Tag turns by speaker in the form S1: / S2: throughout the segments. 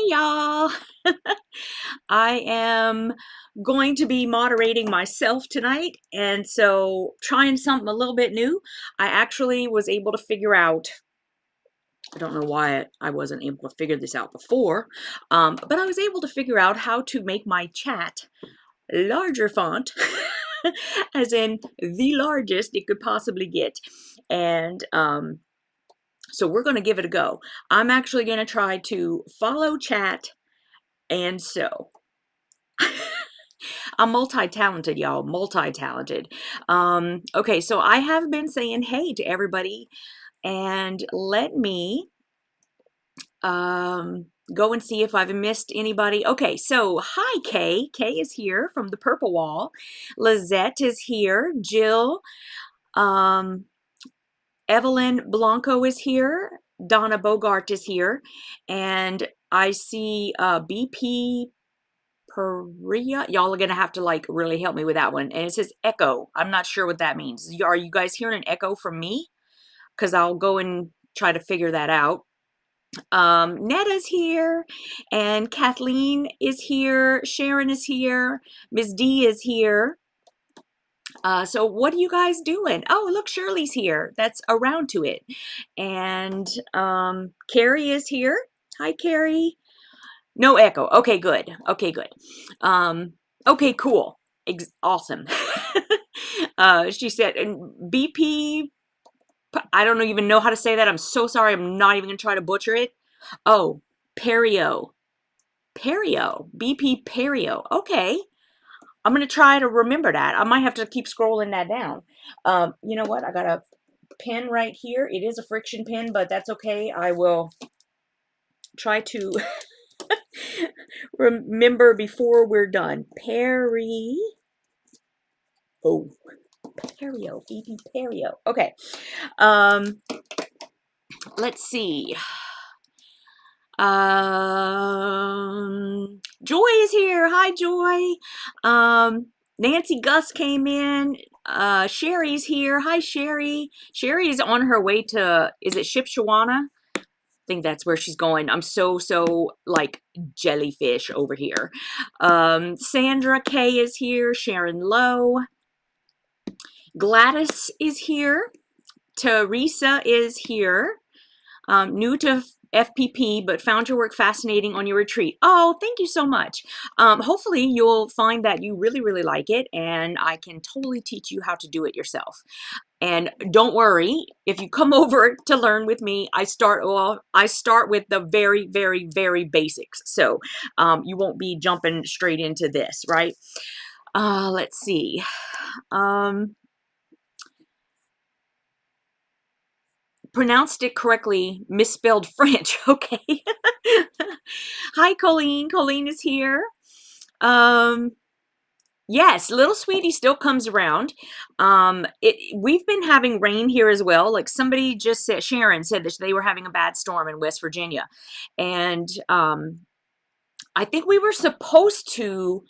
S1: Y'all. I am going to be moderating myself tonight, and so trying something a little bit new. I actually was able to figure out, I don't know why I wasn't able to figure this out before, but I was able to figure out how to make my chat larger font, as in the largest it could possibly get. And so we're going to give it a go. I'm actually going to try to follow chat and sew. I'm multi-talented, y'all, multi-talented. Okay, so I have been saying hey to everybody, and let me go and see if I've missed anybody. Okay, so hi, Kay. Kay is here from the Purple Wall. Lizette is here. Jill, Evelyn Blanco is here. Donna Bogart is here. And I see BP Perea. Y'all are going to have to like really help me with that one. And it says echo. I'm not sure what that means. Are you guys hearing an echo from me? Because I'll go and try to figure that out. Netta's here, and Kathleen is here. Sharon is here. Miss D is here. So what are you guys doing? Oh, look, Shirley's here. That's around to it. And Carrie is here. Hi, Carrie. No echo. Okay, good. Okay, good. Okay, cool. Awesome. She said, and BP, I don't even know how to say that. I'm so sorry. I'm not even going to try to butcher it. Oh, Perio. Perio. BP Perio. Okay. I'm going to try to remember that. I might have to keep scrolling that down. You know what? I got a pen right here. It is a friction pen, but that's okay. I will try to remember before we're done. Perry. Oh, Perio. BP Perio. Okay. Let's see. Joy is here. Hi, Joy. Nancy Gus came in. Sherry's here. Hi, Sherry. Sherry is on her way to, is it Shipshawana? I think that's where she's going. I'm so like jellyfish over here. Sandra K is here. Sharon Lowe. Gladys is here. Teresa is here. New to FPP, but found your work fascinating on your retreat. Oh, thank you so much. Hopefully you'll find that you really like it, and I can totally teach you how to do it yourself. And don't worry, if you come over to learn with me, I start with the very basics. So you won't be jumping straight into this, right? Let's see. Pronounced it correctly, misspelled French. Okay. Hi, Colleen. Colleen is here. Yes, Little Sweetie still comes around. We've been having rain here as well. Like somebody just said, Sharon said that they were having a bad storm in West Virginia. And I think we were supposed to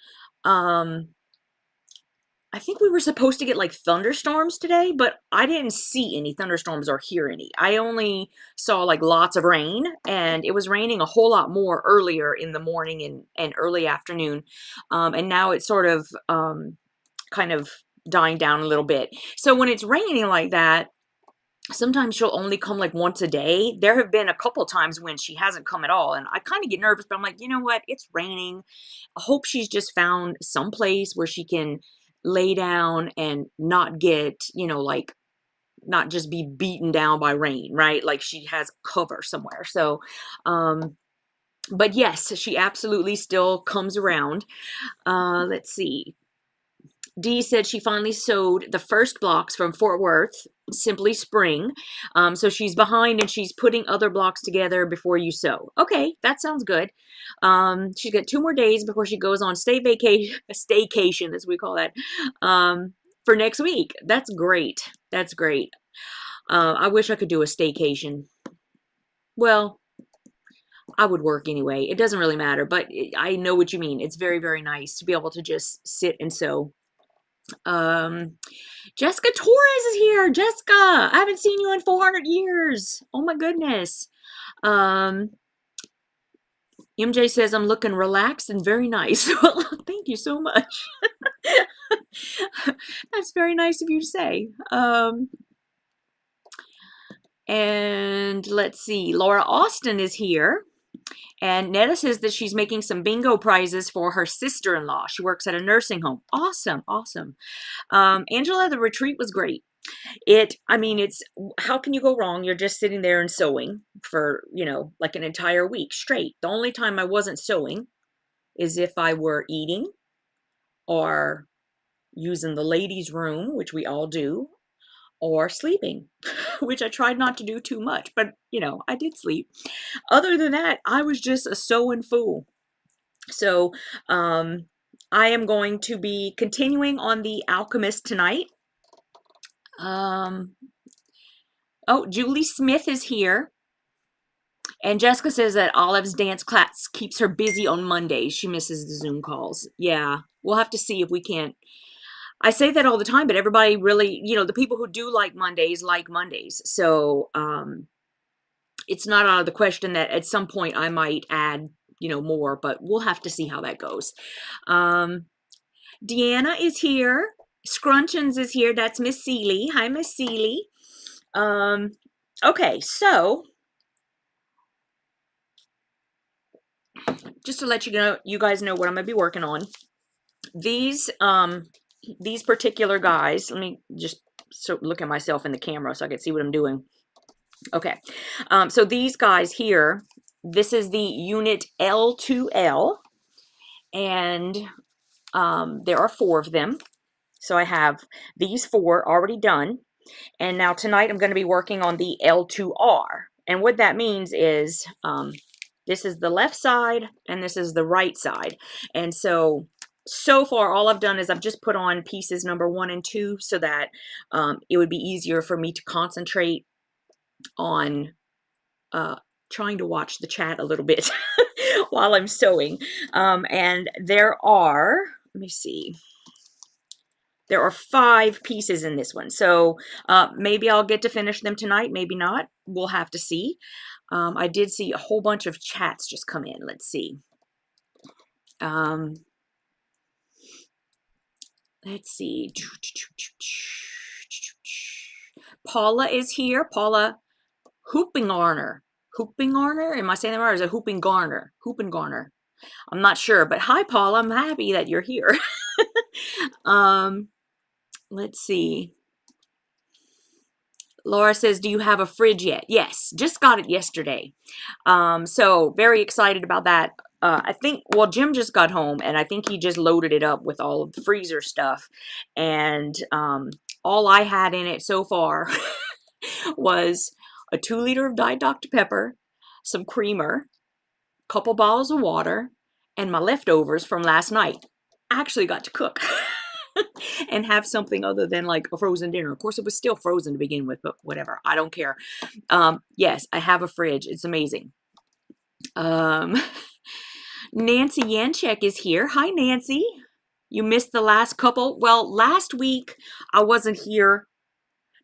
S1: I think we were supposed to get like thunderstorms today, but I didn't see any thunderstorms or hear any. I only saw like lots of rain, and it was raining a whole lot more earlier in the morning and early afternoon. And now it's sort of kind of dying down a little bit. So when it's raining like that, sometimes she'll only come like once a day. There have been a couple times when she hasn't come at all, and I kind of get nervous, but I'm like, you know what? It's raining. I hope she's just found some place where she can lay down and not get, you know, like not just be beaten down by rain, right? Like she has cover somewhere. So, but yes, she absolutely still comes around. Let's see. Dee said she finally sewed the first blocks from Fort Worth, Simply Spring. So she's behind and she's putting other blocks together before you sew. Okay, that sounds good. She's got 2 more days before she goes on staycation, as we call that, for next week. That's great. That's great. I wish I could do a staycation. Well, I would work anyway. It doesn't really matter, but I know what you mean. It's very, very nice to be able to just sit and sew. Jessica Torres is here. Jessica, I haven't seen you in 400 years. Oh my goodness. MJ says I'm looking relaxed and very nice. Well, thank you so much. That's very nice of you to say. And let's see. Laura Austin is here. And Netta says that she's making some bingo prizes for her sister-in-law. She works at a nursing home. Awesome, awesome. Angela, the retreat was great. I mean, it's, how can you go wrong? You're just sitting there and sewing for, you know, like an entire week straight. The only time I wasn't sewing is if I were eating or using the ladies' room, which we all do, or sleeping, which I tried not to do too much, but you know, I did sleep. Other than that, I was just a sewing fool. So, I am going to be continuing on the Alchemist tonight. Oh, Julie Smith is here. And Jessica says that Olive's dance class keeps her busy on Mondays. She misses the Zoom calls. Yeah, we'll have to see if we can't. I say that all the time, but everybody really, you know, the people who do like Mondays like Mondays. So it's not out of the question that at some point I might add, you know, more, but we'll have to see how that goes. Deanna is here. Scrunchins is here. That's Miss Seeley. Hi, Miss Seeley. Okay, so just to let you know, you guys know what I'm gonna be working on. These particular guys, let me just look at myself in the camera so I can see what I'm doing. Okay, so these guys here, this is the unit L2L, and there are 4 of them. So I have these 4 already done, and now tonight I'm going to be working on the L2R. And what that means is this is the left side and this is the right side. And so far all I've done is I've just put on pieces number 1 and 2 so that it would be easier for me to concentrate on trying to watch the chat a little bit while I'm sewing. And there are, let me see, there are 5 pieces in this one. So maybe I'll get to finish them tonight, maybe not. We'll have to see. I did see a whole bunch of chats just come in. Let's see. Let's see. Paula is here. Paula Hoopingarner. Hoopingarner? Am I saying that right? Or is it Hoopingarner? Hoopingarner. I'm not sure, but hi, Paula. I'm happy that you're here. Let's see. Laura says, do you have a fridge yet? Yes, just got it yesterday. So very excited about that. I think, well, Jim just got home and I think he just loaded it up with all of the freezer stuff. And all I had in it so far was a 2-liter of Diet Dr. Pepper, some creamer, a couple bottles of water, and my leftovers from last night. I actually got to cook and have something other than like a frozen dinner. Of course, it was still frozen to begin with, but whatever. I don't care. Yes, I have a fridge. It's amazing. Nancy Yanchek is here. Hi, Nancy. You missed the last couple. Well, last week I wasn't here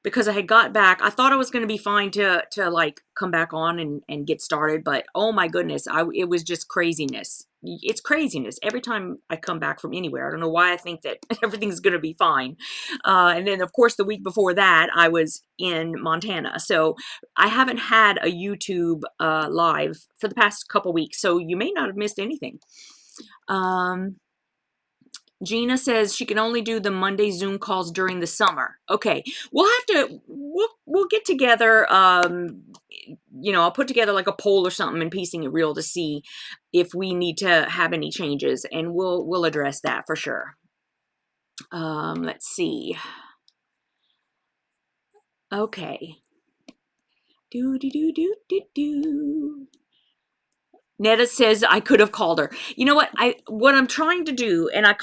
S1: because I had got back. I thought I was going to be fine to like come back on and get started, but oh my goodness, it was just craziness. It's craziness every time I come back from anywhere. I don't know why I think that everything's going to be fine. And then of course the week before that I was in Montana, so I haven't had a YouTube live for the past couple weeks, so you may not have missed anything. Gina says she can only do the Monday Zoom calls during the summer. Okay, we'll get together. You know, I'll put together like a poll or something and piecing it real to see if we need to have any changes, and we'll address that for sure. Let's see. Okay. Do. Netta says I could have called her. You know what? What I'm trying to do, and I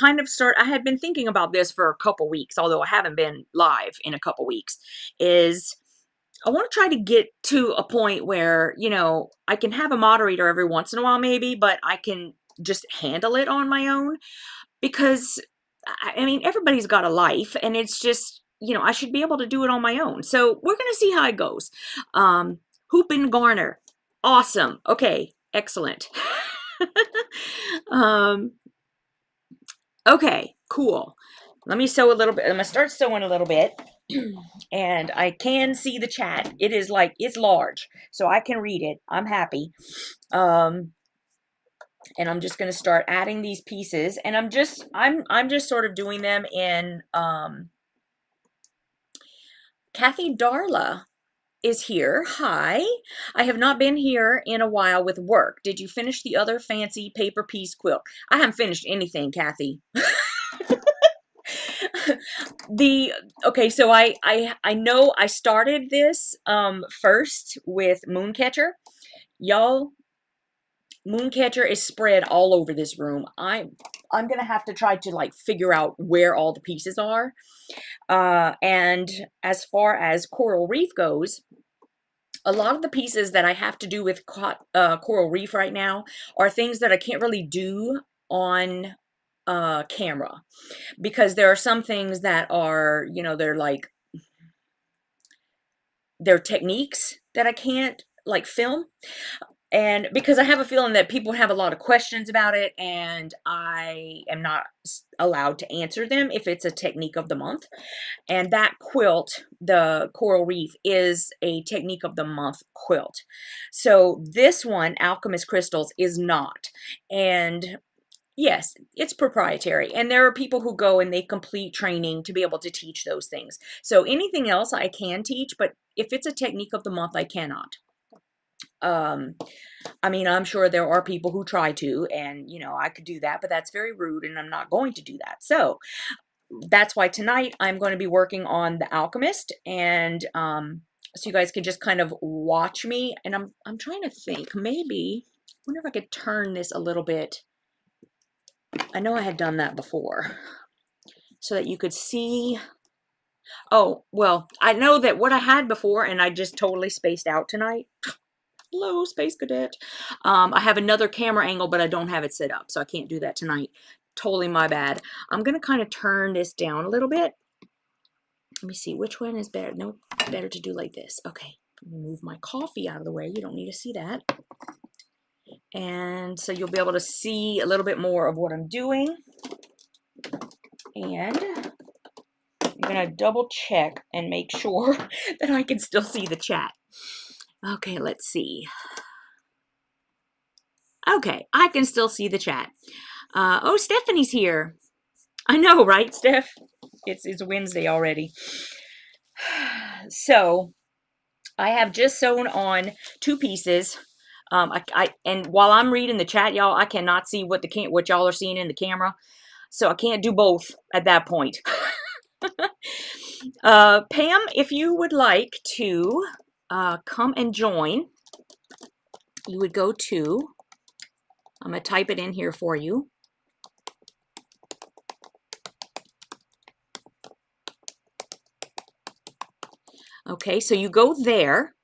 S1: had been thinking about this for a couple weeks, although I haven't been live in a couple weeks, is I want to try to get to a point where, you know, I can have a moderator every once in a while maybe, but I can just handle it on my own, because I mean, everybody's got a life, and it's just, you know, I should be able to do it on my own. So we're going to see how it goes. Hoop and Garner. Awesome. Okay. Excellent. Okay, cool. Let me sew a little bit. I'm gonna start sewing a little bit. And I can see the chat. It is like, it's large, so I can read it. I'm happy. And I'm just gonna start adding these pieces, and I'm just sort of doing them in Kathy Darla is here. Hi. I have not been here in a while with work. Did you finish the other fancy paper piece quilt? I haven't finished anything, Kathy. Okay, so I know I started this first with Mooncatcher. Y'all, Mooncatcher is spread all over this room. I'm gonna have to try to like figure out where all the pieces are. And as far as Coral Reef goes, a lot of the pieces that I have to do with Coral Reef right now are things that I can't really do on camera, because there are some things that are, you know, they're techniques that I can't like film. And because I have a feeling that people have a lot of questions about it, and I am not allowed to answer them if it's a technique of the month. And that quilt, the Coral Reef, is a technique of the month quilt. So this one, Alchemist Crystals, is not. And yes, it's proprietary. And there are people who go and they complete training to be able to teach those things. So anything else I can teach, but if it's a technique of the month, I cannot. I mean, I'm sure there are people who try to, and, you know, I could do that, but that's very rude, and I'm not going to do that. So that's why tonight I'm going to be working on the Alchemist, and so you guys can just kind of watch me. And I'm trying to think, maybe, I wonder if I could turn this a little bit. I know I had done that before, so that you could see. Oh, well, I know that what I had before, and I just totally spaced out tonight. Hello, Space Cadet. I have another camera angle, but I don't have it set up, so I can't do that tonight. Totally my bad. I'm going to kind of turn this down a little bit. Let me see, which one is better? No, better to do like this. Okay, move my coffee out of the way. You don't need to see that. And so you'll be able to see a little bit more of what I'm doing. And I'm going to double check and make sure that I can still see the chat. Okay, let's see. Okay, I can still see the chat. Oh, Stephanie's here. I know, right, Steph? It's Wednesday already. So I have just sewn on 2 pieces. And while I'm reading the chat, y'all, I cannot see what y'all are seeing in the camera. So I can't do both at that point. Pam, if you would like to come and join, you would go to, I'm going to type it in here for you. Okay, so you go there,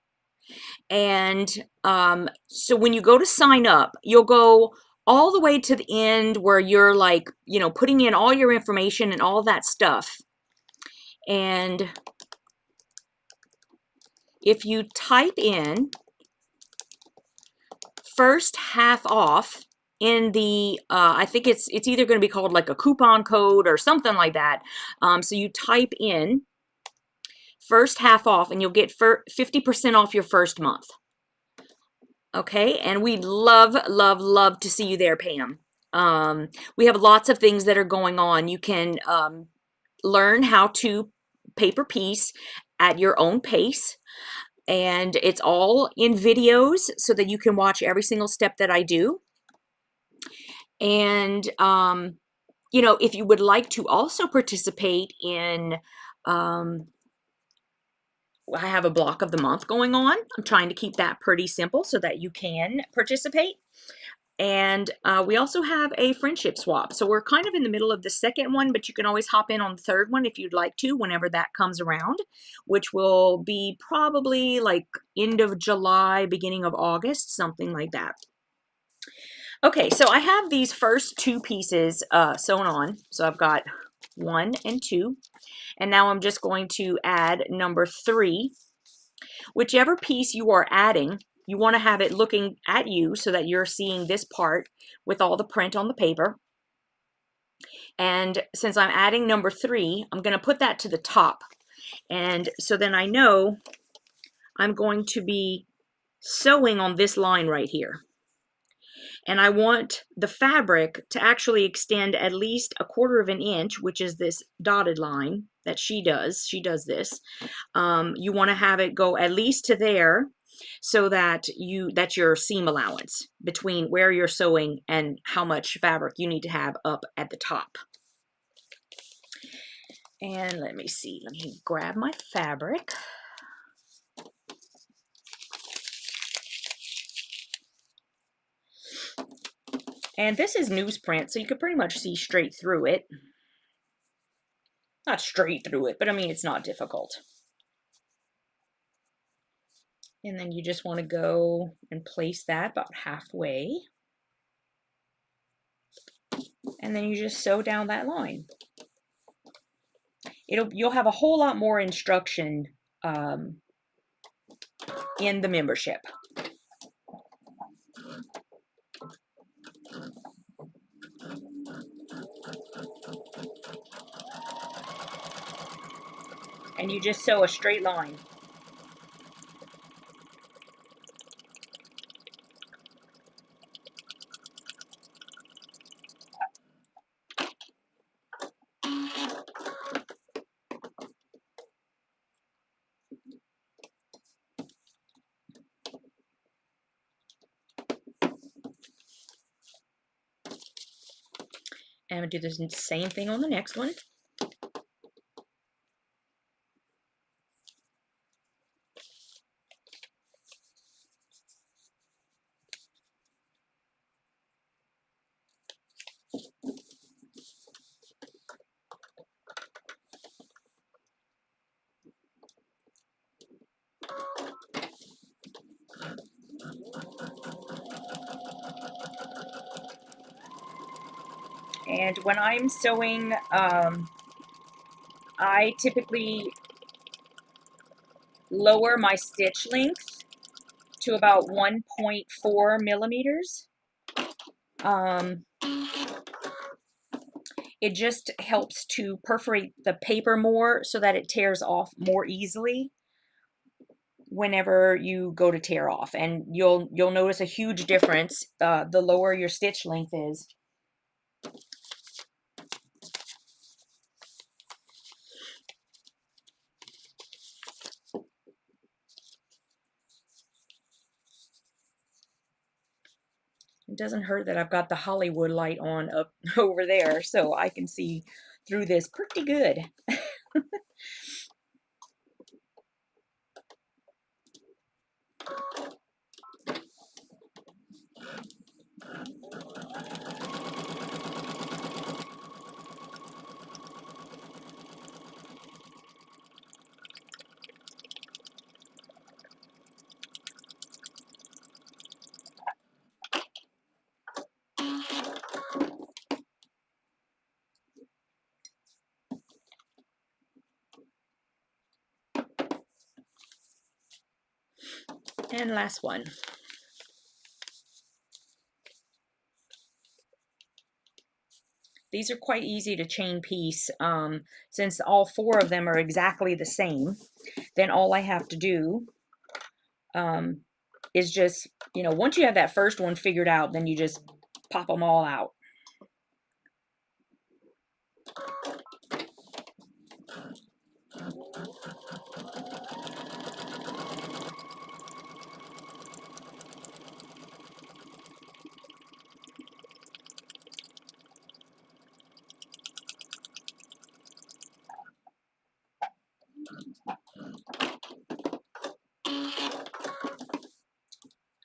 S1: and so when you go to sign up, you'll go all the way to the end where you're like, you know, putting in all your information and all that stuff. And if you type in first half off in the, I think it's either going to be called like a coupon code or something like that. So you type in first half off and you'll get 50% off your first month. Okay, and we'd love, love, love to see you there, Pam. We have lots of things that are going on. You can learn how to paper piece at your own pace. And it's all in videos so that you can watch every single step that I do. And, you know, if you would like to also participate in, I have a block of the month going on. I'm trying to keep that pretty simple so that you can participate. And we also have a friendship swap. So we're kind of in the middle of the second one, but you can always hop in on the third one if you'd like to, whenever that comes around, which will be probably like end of July, beginning of August, something like that. Okay, so I have these first two pieces sewn on. So I've got 1 and 2. And now I'm just going to add number 3. Whichever piece you are adding, you want to have it looking at you so that you're seeing this part with all the print on the paper. And since I'm adding number 3, I'm going to put that to the top. And so then I know I'm going to be sewing on this line right here. And I want the fabric to actually extend at least 1/4 of an inch, which is this dotted line that she does. She does this. You want to have it go at least to there so that that's your seam allowance between where you're sewing and how much fabric you need to have up at the top. And let me see, let me grab my fabric. And this is newsprint, so you could pretty much see straight through it. Not straight through it, but I mean, it's not difficult. And then you just want to go and place that about halfway. And then you just sew down that line. You'll have a whole lot more instruction in the membership. And you just sew a straight line. And I'm going to do the same thing on the next one. And when I'm sewing, I typically lower my stitch length to about 1.4 millimeters. It just helps to perforate the paper more so that it tears off more easily whenever you go to tear off. And you'll notice a huge difference the lower your stitch length is. It doesn't hurt that I've got the Hollywood light on up over there so I can see through this pretty good. And last one. These are quite easy to chain piece. Since all 4 of them are exactly the same, then all I have to do is just, you know, once you have that first one figured out, then you just pop them all out.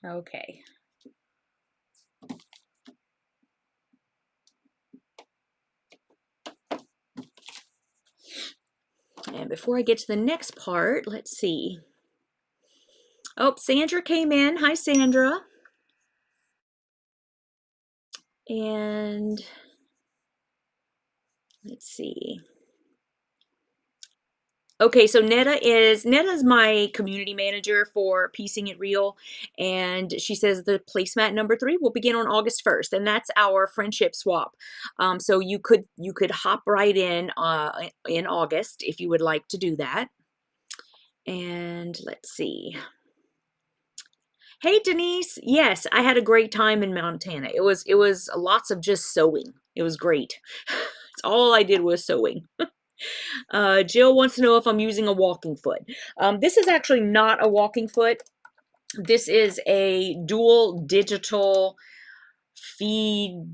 S1: Okay. And before I get to the next part, let's see. Oh, Sandra came in. Hi, Sandra. And let's see. Okay, so Netta's my community manager for Piecing It Real, and she says the placemat number 3 will begin on August 1st, and that's our friendship swap. So you could hop right in August if you would like to do that. And let's see. Hey Denise, yes, I had a great time in Montana. It was lots of just sewing. It was great. It's all I did was sewing. Jill wants to know if I'm using a walking foot. This is actually not a walking foot. This is a dual digital feed,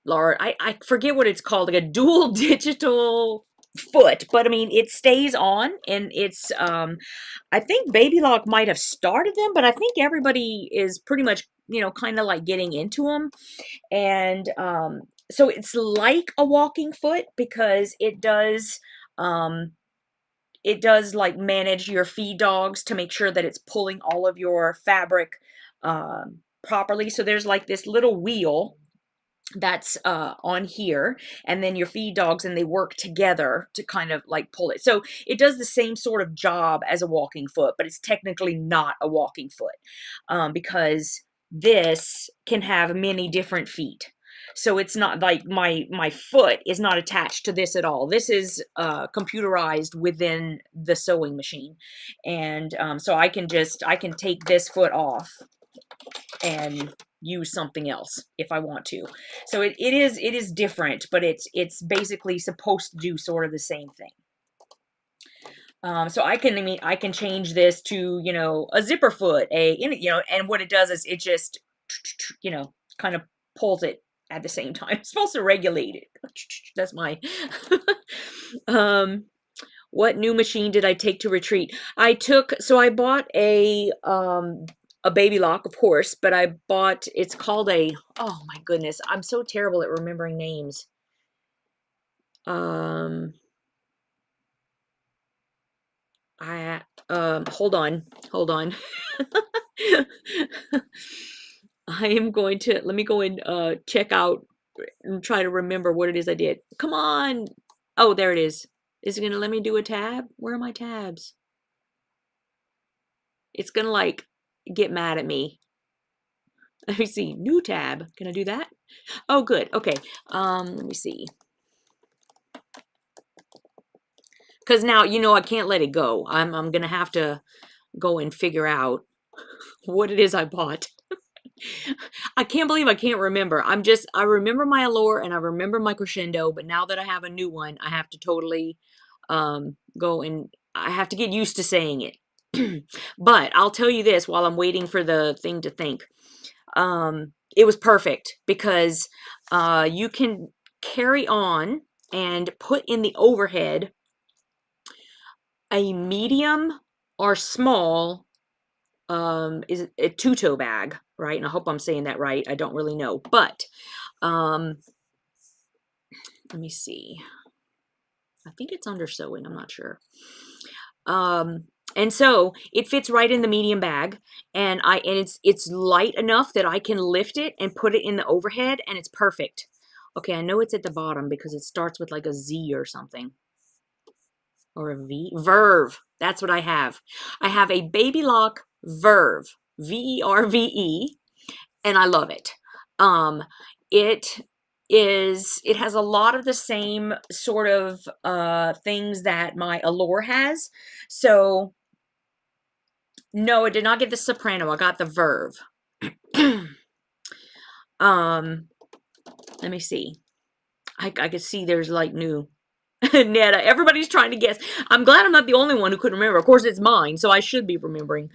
S1: or I forget what it's called, like a dual digital foot, but I mean, it stays on, and it's, I think Baby Lock might have started them, but I think everybody is pretty much, you know, kind of like getting into them. And so it's like a walking foot because it does like manage your feed dogs to make sure that it's pulling all of your fabric properly. So there's like this little wheel that's on here, and then your feed dogs, and they work together to kind of like pull it. So it does the same sort of job as a walking foot, but it's technically not a walking foot because this can have many different feet. So it's not like my foot is not attached to this at all. This is computerized within the sewing machine. And so I can take this foot off and use something else if I want to. So it is different, but it's basically supposed to do sort of the same thing. So I can change this to, you know, a zipper foot, you know, and what it does is it just, you know, kind of pulls it at the same time. It's supposed to regulate it. That's my, what new machine did I take to retreat? I bought a Baby Lock, of course, but I bought, it's called oh my goodness, I'm so terrible at remembering names. Hold on. I am going to, let me go and check out and try to remember what it is I did. Come on. Oh, there it is. Is it going to let me do a tab? Where are my tabs? It's going to like get mad at me. Let me see. New tab. Can I do that? Oh, good. Okay. Let me see. Because now, you know, I can't let it go. I'm going to have to go and figure out what it is I bought. I can't believe I can't remember. I remember my Allure and I remember my Crescendo, but now that I have a new one, I have to totally go and I have to get used to saying it. But I'll tell you this while I'm waiting for the thing to think. It was perfect because you can carry on and put in the overhead a medium or small is a two-toe bag, right? And I hope I'm saying that right. I don't really know, but let me see. I think it's under sewing. I'm not sure. And so it fits right in the medium bag, and it's light enough that I can lift it and put it in the overhead, and it's perfect. Okay, I know it's at the bottom because it starts with like a Z or something. Or a V. Verve. That's what I have. I have a Baby Lock Verve. VERVE, and I love it. It has a lot of the same sort of things that my Allure has. So no, it did not get the soprano. I got the Verve. Let me see. I could see there's like new Netta. Everybody's trying to guess. I'm glad I'm not the only one who couldn't remember. Of course, it's mine, so I should be remembering.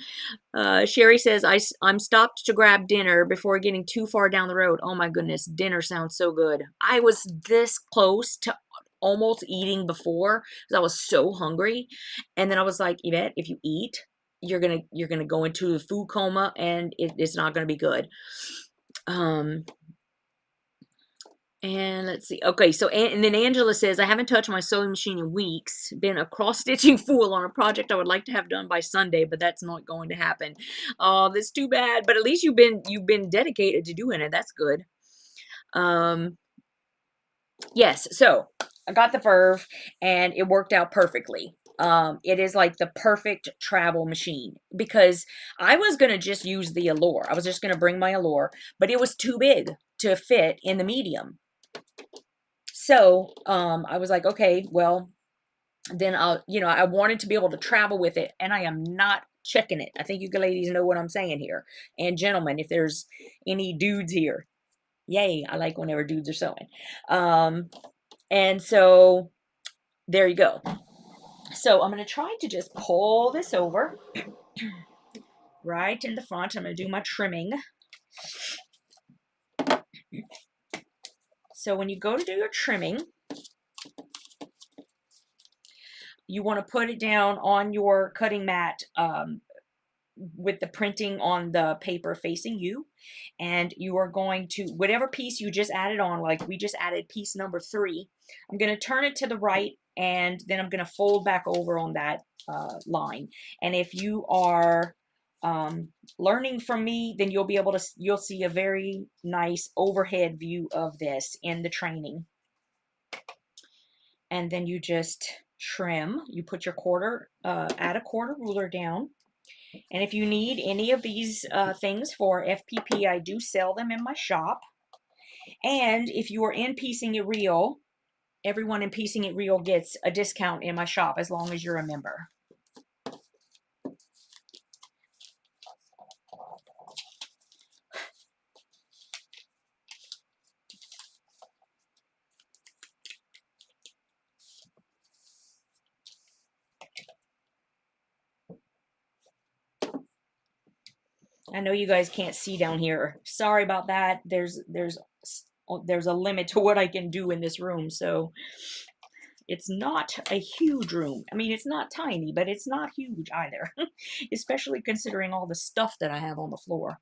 S1: Sherry says, I'm stopped to grab dinner before getting too far down the road. Oh my goodness, dinner sounds so good. I was this close to almost eating before because I was so hungry. And then I was like, Yvette, if you eat, you're gonna go into a food coma and it's not gonna be good. And let's see. Okay, so and then Angela says, I haven't touched my sewing machine in weeks. Been a cross-stitching fool on a project I would like to have done by Sunday, but that's not going to happen. Oh, that's too bad. But at least you've been dedicated to doing it. That's good. Yes, so I got the Verve and it worked out perfectly. It is like the perfect travel machine because I was going to just use the Allure. I was just going to bring my Allure, but it was too big to fit in the medium. So, I was like, okay, well, then I wanted to be able to travel with it, and I am not checking it. I think you ladies know what I'm saying here. And gentlemen, if there's any dudes here, yay, I like whenever dudes are sewing. And so there you go. So I'm going to try to just pull this over right in the front. I'm going to do my trimming. So when you go to do your trimming, you want to put it down on your cutting mat with the printing on the paper facing you, and you are going to, whatever piece you just added on, like we just added piece number 3, I'm going to turn it to the right, and then I'm going to fold back over on that line. And if you are learning from me, then you'll see a very nice overhead view of this in the training. And then you just trim. You put your add a quarter ruler down. And if you need any of these things for FPP, I do sell them in my shop. And if you are in Piecing It Real, everyone in Piecing It Real gets a discount in my shop as long as you're a member. I know you guys can't see down here. Sorry about that. There's a limit to what I can do in this room, so it's not a huge room. I mean, it's not tiny, but it's not huge either, especially considering all the stuff that I have on the floor,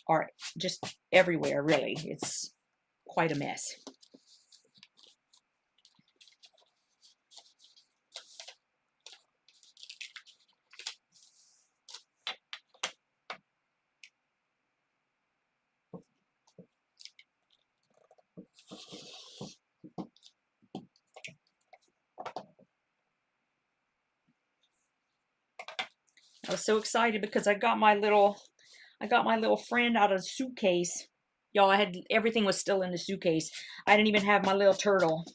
S1: or just everywhere, really. It's quite a mess. I was so excited because I got my little friend out of the suitcase. Y'all, everything was still in the suitcase. I didn't even have my little turtle.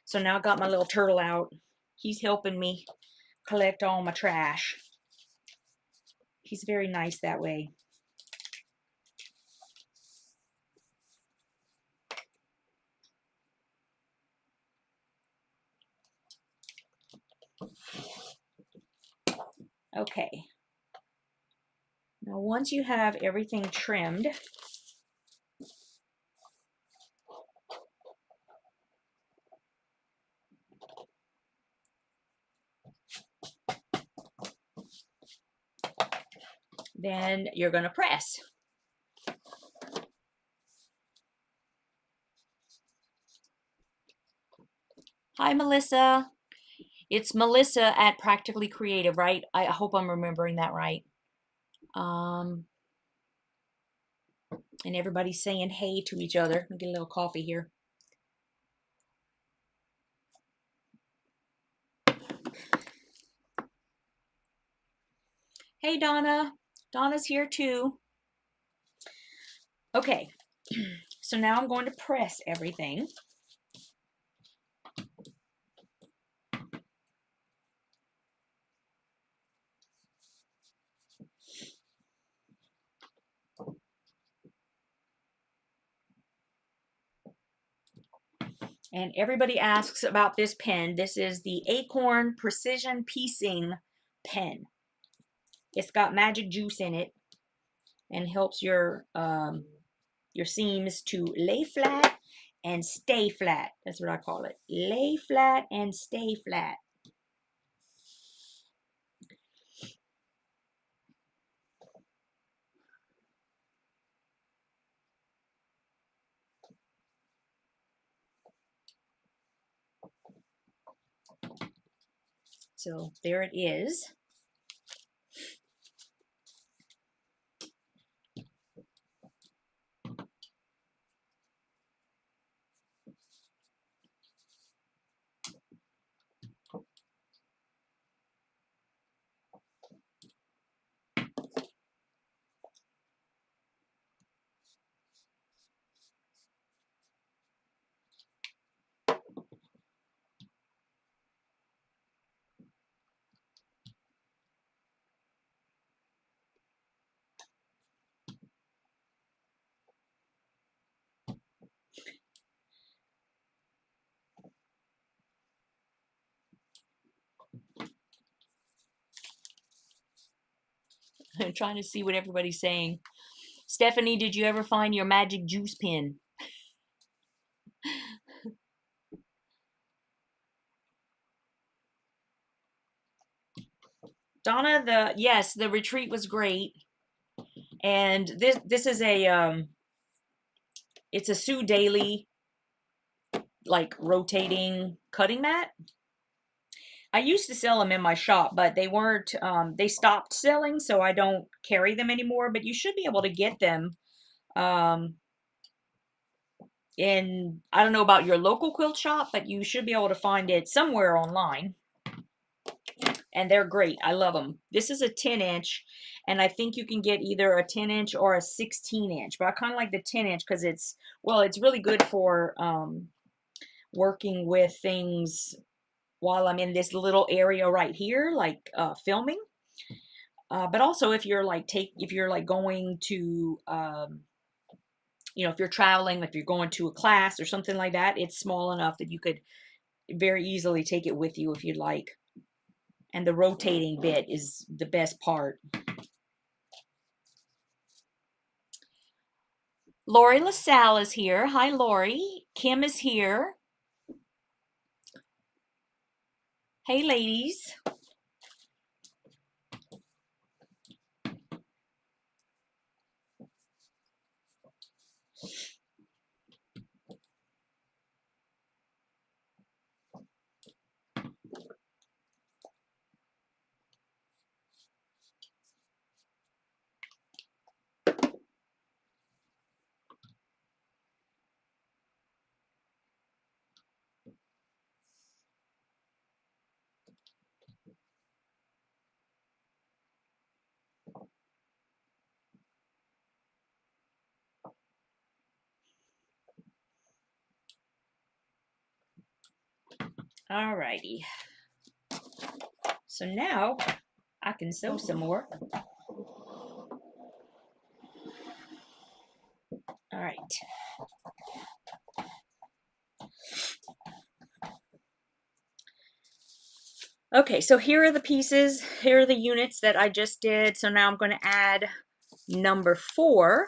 S1: So now I got my little turtle out. He's helping me collect all my trash. He's very nice that way. Okay. Now once you have everything trimmed, then you're going to press. Hi, Melissa. It's Melissa at Practically Creative, right? I hope I'm remembering that right. And everybody's saying hey to each other. Let me get a little coffee here. Hey, Donna. Donna's here too. Okay, so now I'm going to press everything. And everybody asks about this pen. This is the Acorn Precision Piecing Pen. It's got magic juice in it and helps your seams to lay flat and stay flat. That's what I call it. Lay flat and stay flat. So there it is. I'm trying to see what everybody's saying. Stephanie, did you ever find your magic juice pen? Donna, yes, the retreat was great. And this is a it's a Sue Daily like rotating cutting mat. I used to sell them in my shop, but they weren't, they stopped selling, so I don't carry them anymore. But you should be able to get them in, I don't know about your local quilt shop, but you should be able to find it somewhere online. And they're great. I love them. This is a 10-inch, and I think you can get either a 10-inch or a 16-inch. But I kind of like the 10-inch because it's really good for working with things while I'm in this little area right here, like filming. But also if you're like going to, if you're traveling, if you're going to a class or something like that, it's small enough that you could very easily take it with you if you'd like. And the rotating bit is the best part. Lori LaSalle is here. Hi, Lori. Kim is here. Hey, ladies. Alrighty. So now I can sew some more. All right. Okay, so here are the pieces. Here are the units that I just did. So now I'm going to add number 4.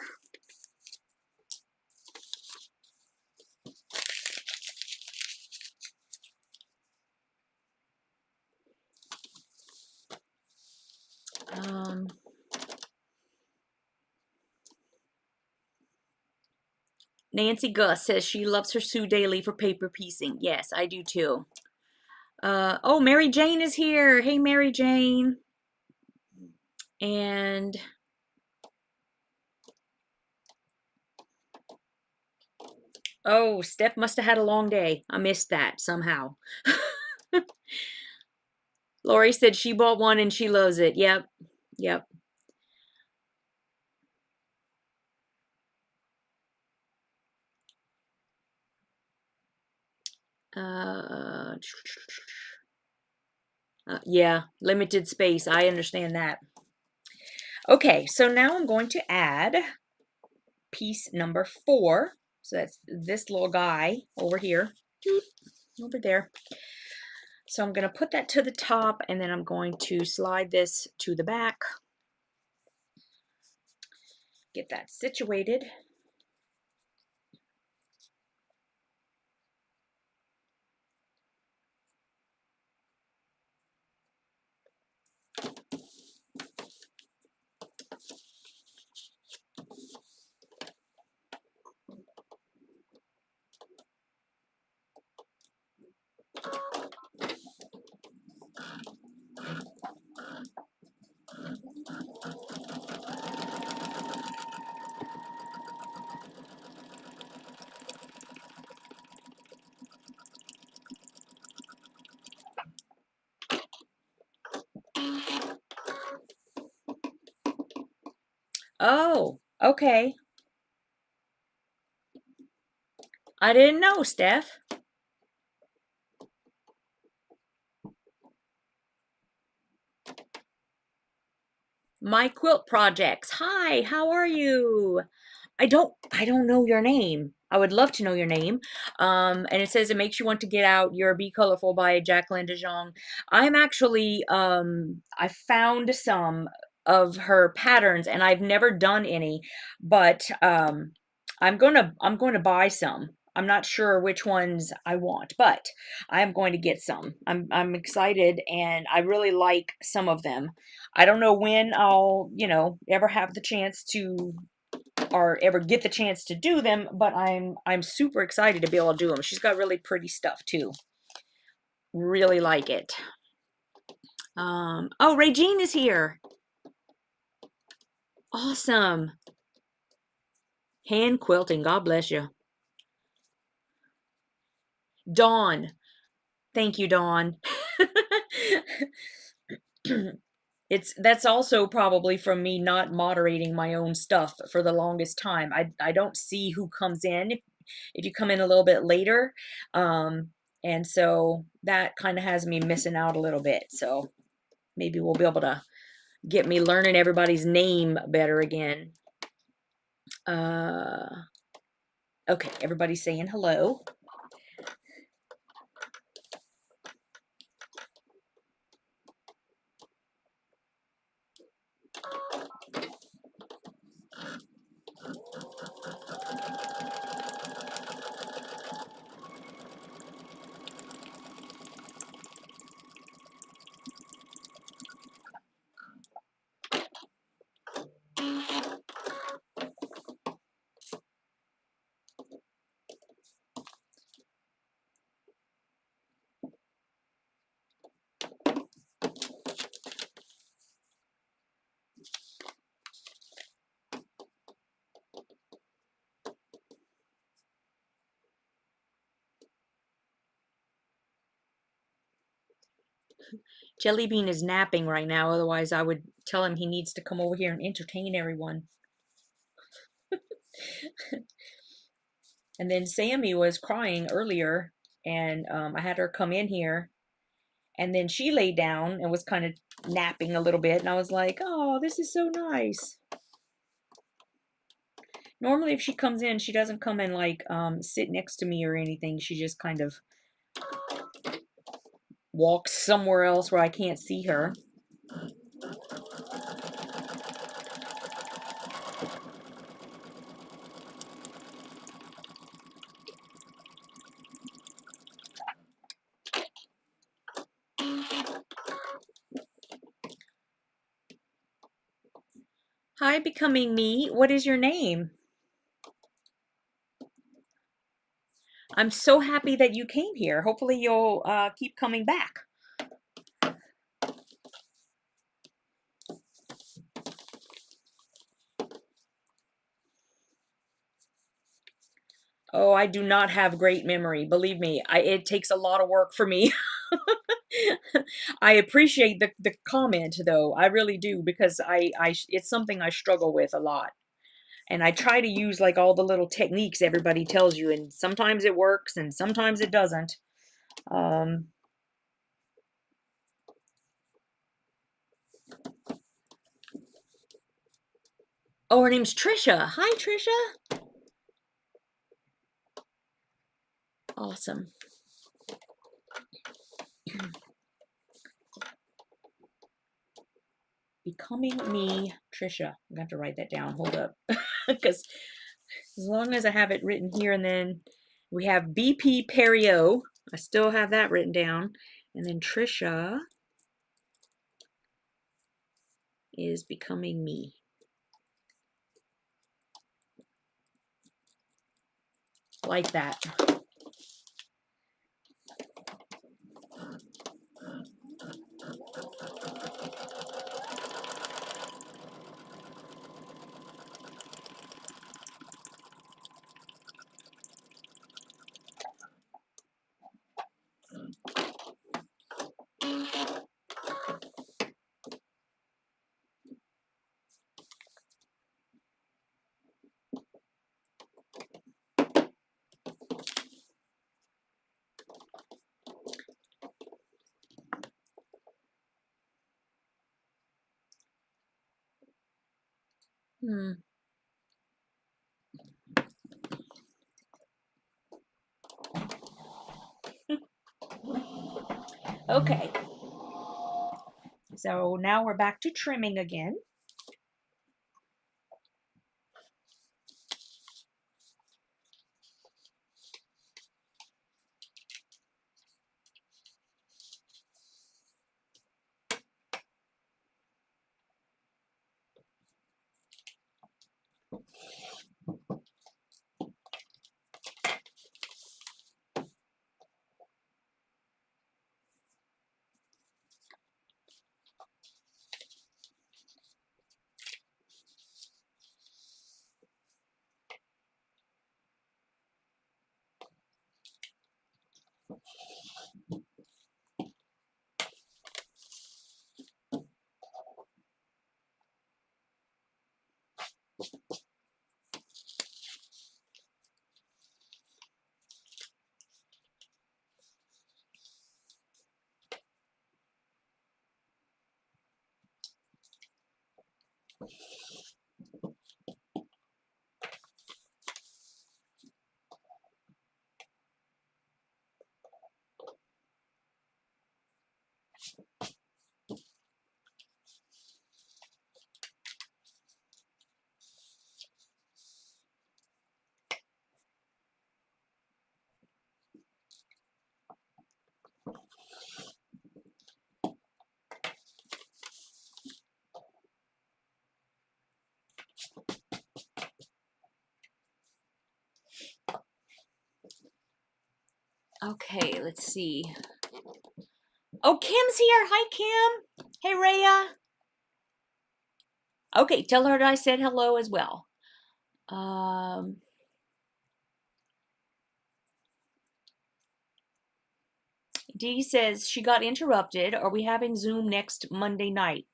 S1: Nancy Gus says she loves her Sue Daily for paper piecing. Yes, I do too. Oh, Mary Jane is here. Hey, Mary Jane. And oh, Steph must have had a long day. I missed that somehow. Lori said she bought one and she loves it. Yep. Yep. Uh, yeah, limited space. I understand that. Okay, so now I'm going to add piece number 4. So that's this little guy over here, over there. So I'm going to put that to the top, and then I'm going to slide this to the back. Get that situated. Oh, okay. I didn't know, Steph. My quilt projects. Hi, how are you? I don't know your name. I would love to know your name. And it says it makes you want to get out your Be Colorful by Jacqueline de Jong. I'm actually I found some of her patterns and I've never done any, but I'm going to buy some. I'm not sure which ones I want, but I am going to get some. I'm excited and I really like some of them. I don't know when I'll, ever have the chance to or ever get the chance to do them, but I'm super excited to be able to do them. She's got really pretty stuff too. Really like it. Oh, Regine is here. Awesome. Hand quilting. God bless you. Dawn. Thank you, Dawn. That's also probably from me not moderating my own stuff for the longest time. I don't see who comes in if you come in a little bit later. And so that kind of has me missing out a little bit. So maybe we'll be able to get me learning everybody's name better again. Okay, everybody's saying hello. Jellybean is napping right now, otherwise I would tell him he needs to come over here and entertain everyone. And then Sami was crying earlier, and I had her come in here, and then she laid down and was kind of napping a little bit, and I was like, oh, this is so nice. Normally if she comes in, she doesn't come and like sit next to me or anything. She just kind of walks somewhere else where I can't see her. Hi, Becoming Me. What is your name? I'm so happy that you came here. Hopefully you'll keep coming back. Oh, I do not have great memory. Believe me, it takes a lot of work for me. I appreciate the comment though. I really do, because it's something I struggle with a lot. And I try to use like all the little techniques everybody tells you, and sometimes it works and sometimes it doesn't. Um, oh, her name's Trisha. Hi, Trisha. Awesome. Becoming Me, Trisha. I'm gonna have to write that down. Hold up. Because as long as I have it written here, and then we have BP Perio. I still have that written down. And then Trisha is Becoming Me. Like that. Okay. So now we're back to trimming again. Okay, let's see. Oh, Kim's here. Hi, Kim. Hey, Rhea. Okay, tell her that I said hello as well. Dee says she got interrupted. Are we having Zoom next Monday night?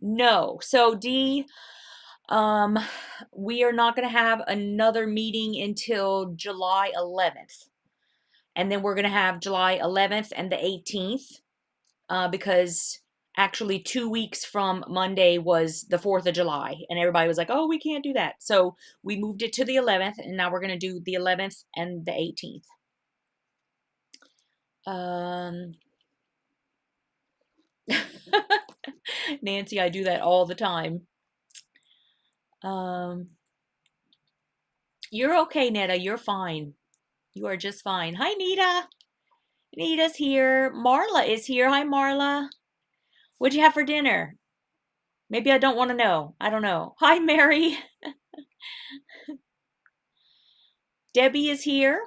S1: No. So Dee, we are not going to have another meeting until July 11th. And then we're going to have July 11th and the 18th, because actually 2 weeks from Monday was the 4th of July, and everybody was like, oh, we can't do that. So we moved it to the 11th, and now we're going to do the 11th and the 18th. Nancy, I do that all the time. You're okay, Netta. You're fine. You are just fine. Hi, Nita. Nita's here. Marla is here. Hi, Marla. What'd you have for dinner? Maybe I don't want to know. I don't know. Hi, Mary. Debbie is here.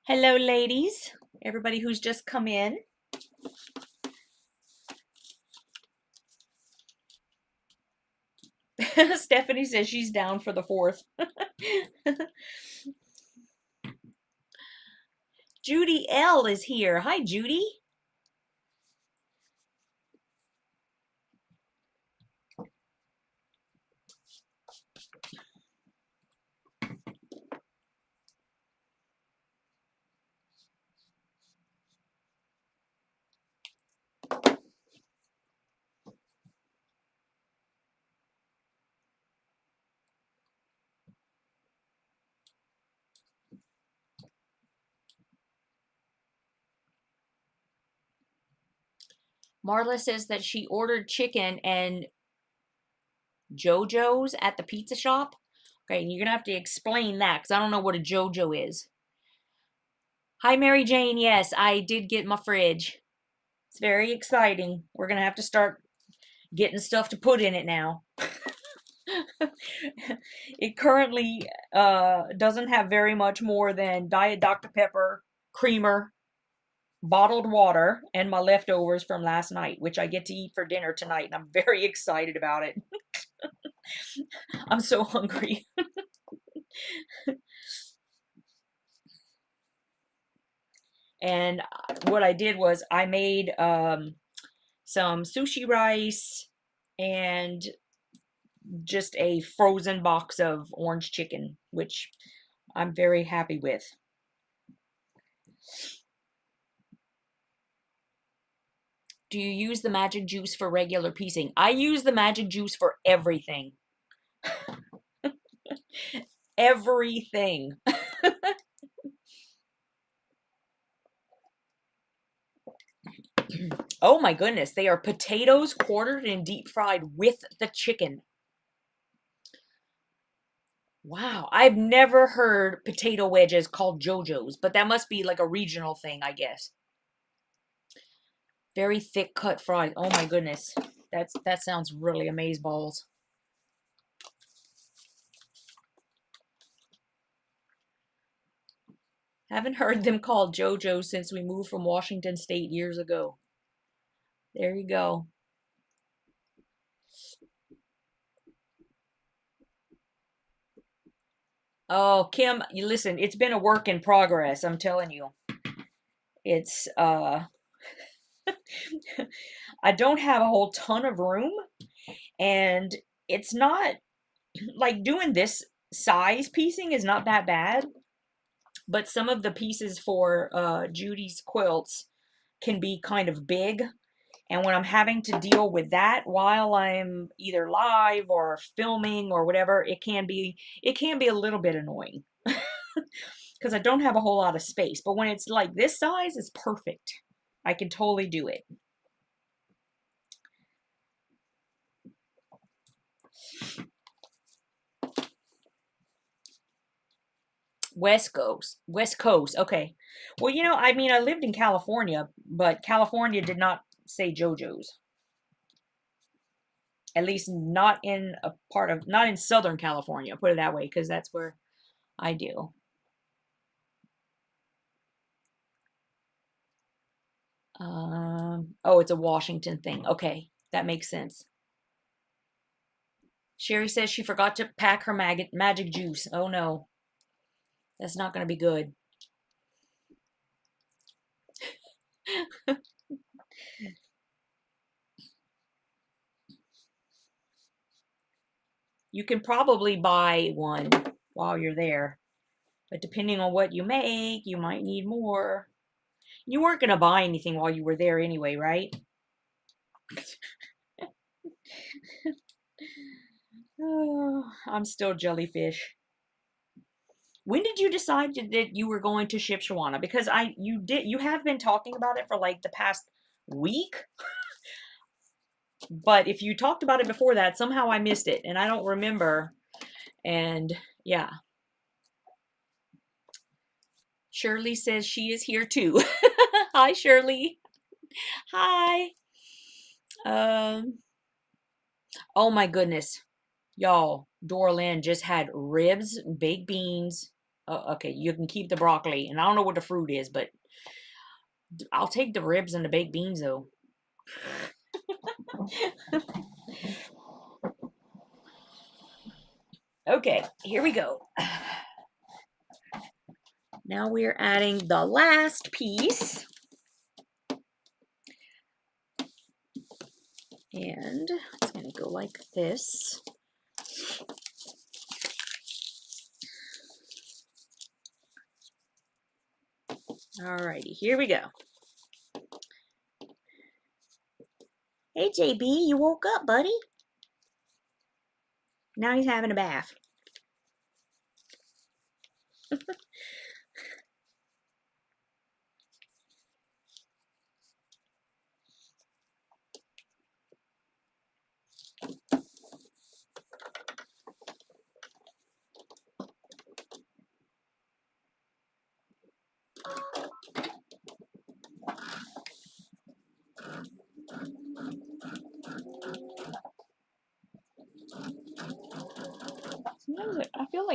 S1: Hello, ladies. Everybody who's just come in. Stephanie says she's down for the 4th. Judy L is here. Hi, Judy. Marla says that she ordered chicken and JoJo's at the pizza shop. Okay, and you're gonna have to explain that because I don't know what a JoJo is. Hi, Mary Jane. Yes, I did get my fridge. It's very exciting. We're gonna have to start getting stuff to put in it now. It currently doesn't have very much more than Diet Dr. Pepper, creamer, bottled water, and my leftovers from last night, which I get to eat for dinner tonight, and I'm very excited about it. I'm so hungry. And what I did was I made some sushi rice and just a frozen box of orange chicken, which I'm very happy with. Do you use the magic juice for regular piecing? I use the magic juice for everything. Everything. Oh my goodness, they are potatoes quartered and deep fried with the chicken. Wow, I've never heard potato wedges called JoJo's, but that must be like a regional thing, I guess. Very thick cut fries. Oh my goodness. That sounds really amazeballs. Haven't heard them called JoJo's since we moved from Washington State years ago. There you go. Oh, Kim, you listen, it's been a work in progress, I'm telling you. It's I don't have a whole ton of room, and it's not like doing this size piecing is not that bad, but some of the pieces for Judy's quilts can be kind of big. And when I'm having to deal with that while I'm either live or filming or whatever, it can be a little bit annoying because I don't have a whole lot of space. But when it's like this size, it's perfect. I can totally do it. West Coast. Okay. Well, you know, I mean, I lived in California, but California did not say JoJo's. At least not in a part of, not in Southern California, put it that way, because that's where I do. Oh, it's a Washington thing. Okay, that makes sense. Sherry says she forgot to pack her magic juice. Oh no, that's not going to be good. You can probably buy one while you're there, but depending on what you make, you might need more. You weren't going to buy anything while you were there anyway, right? Oh, I'm still jellyfish. When did you decide that you were going to ship Shawana? Because you have been talking about it for like the past week. But if you talked about it before that, somehow I missed it and I don't remember. And yeah. Shirley says she is here too. Hi, Shirley. Hi. Oh my goodness. Y'all, Dorlin just had ribs, baked beans. Okay, you can keep the broccoli. And I don't know what the fruit is, but I'll take the ribs and the baked beans though. Okay, here we go. Now we're adding the last piece. And it's going to go like this. Alrighty, here we go. Hey, JB, you woke up, buddy? Now he's having a bath.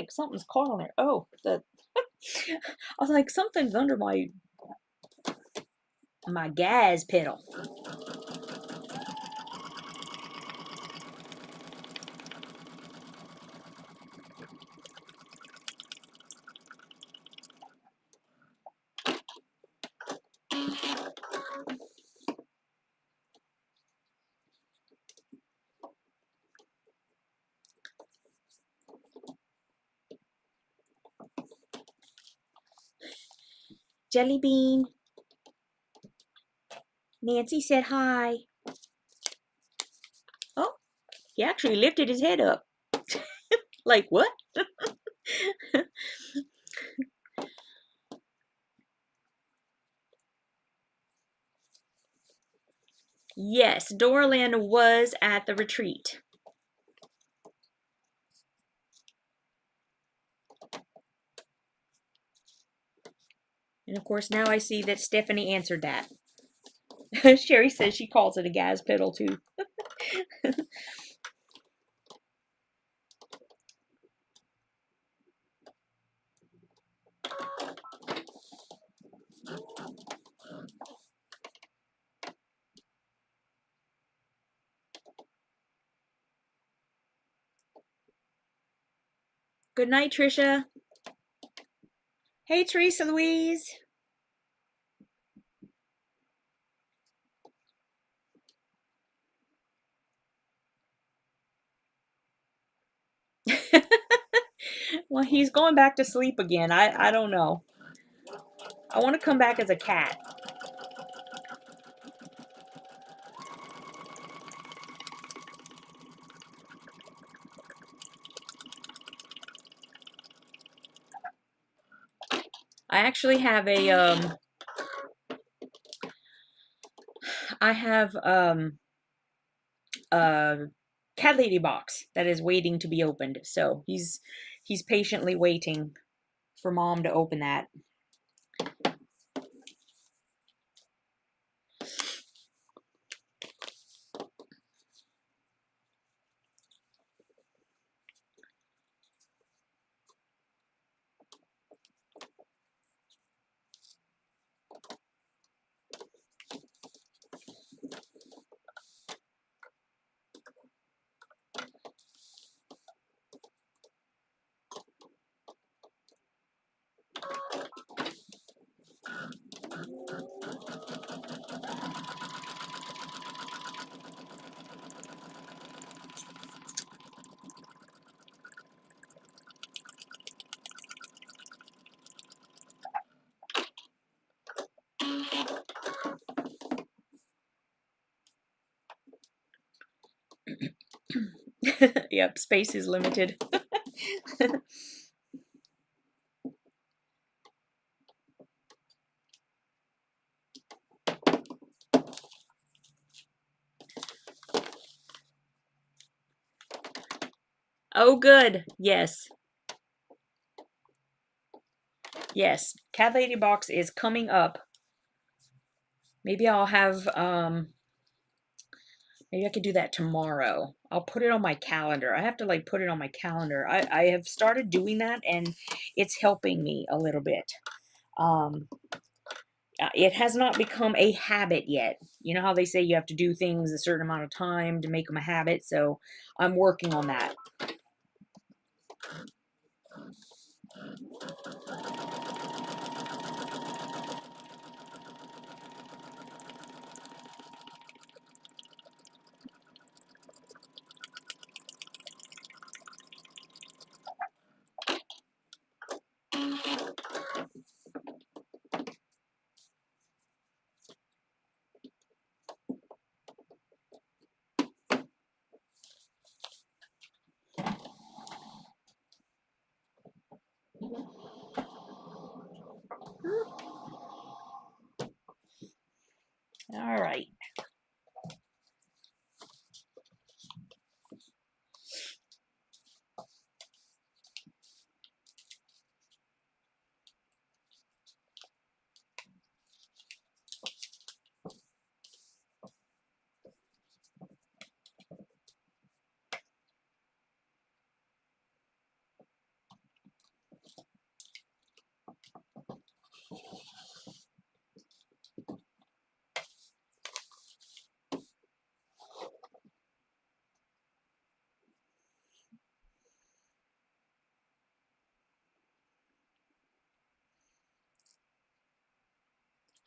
S1: like, something's caught on there. Oh, I was like, something's under my gas pedal. Jellybean. Nancy said hi. Oh, he actually lifted his head up. Like, what? Yes, Doraland was at the retreat. And of course, now I see that Stephanie answered that. Sherry says she calls it a gas pedal too. Good night, Trisha. Hey, Teresa Louise. Well, he's going back to sleep again. I don't know. I want to come back as a cat. I actually have a a cat lady box that is waiting to be opened. So he's patiently waiting for Mom to open that. Yep, space is limited. Oh, good. Yes. Yes. Cat Lady Box is coming up. Maybe I'll have, maybe I could do that tomorrow. I'll put it on my calendar. I have to like put it on my calendar. I have started doing that and it's helping me a little bit. It has not become a habit yet. You know how they say you have to do things a certain amount of time to make them a habit? So I'm working on that.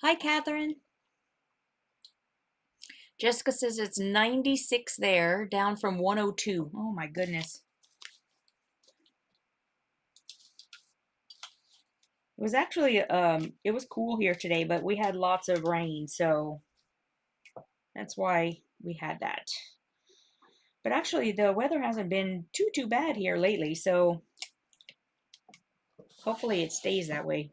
S1: Hi, Catherine. Jessica says it's 96 there, down from 102. Oh my goodness. It was actually it was cool here today, but we had lots of rain, so that's why we had that. But actually the weather hasn't been too bad here lately, so hopefully it stays that way.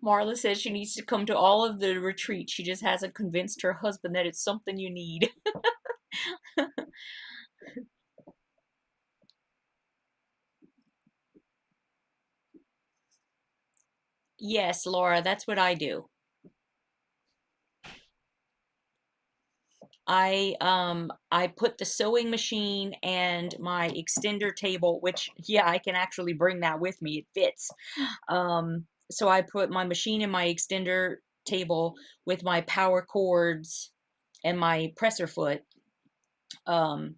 S1: Marla says she needs to come to all of the retreats. She just hasn't convinced her husband that it's something you need. Yes, Laura, that's what I do. I put the sewing machine and my extender table, which yeah, I can actually bring that with me. It fits. So I put my machine and my extender table with my power cords and my presser foot, um,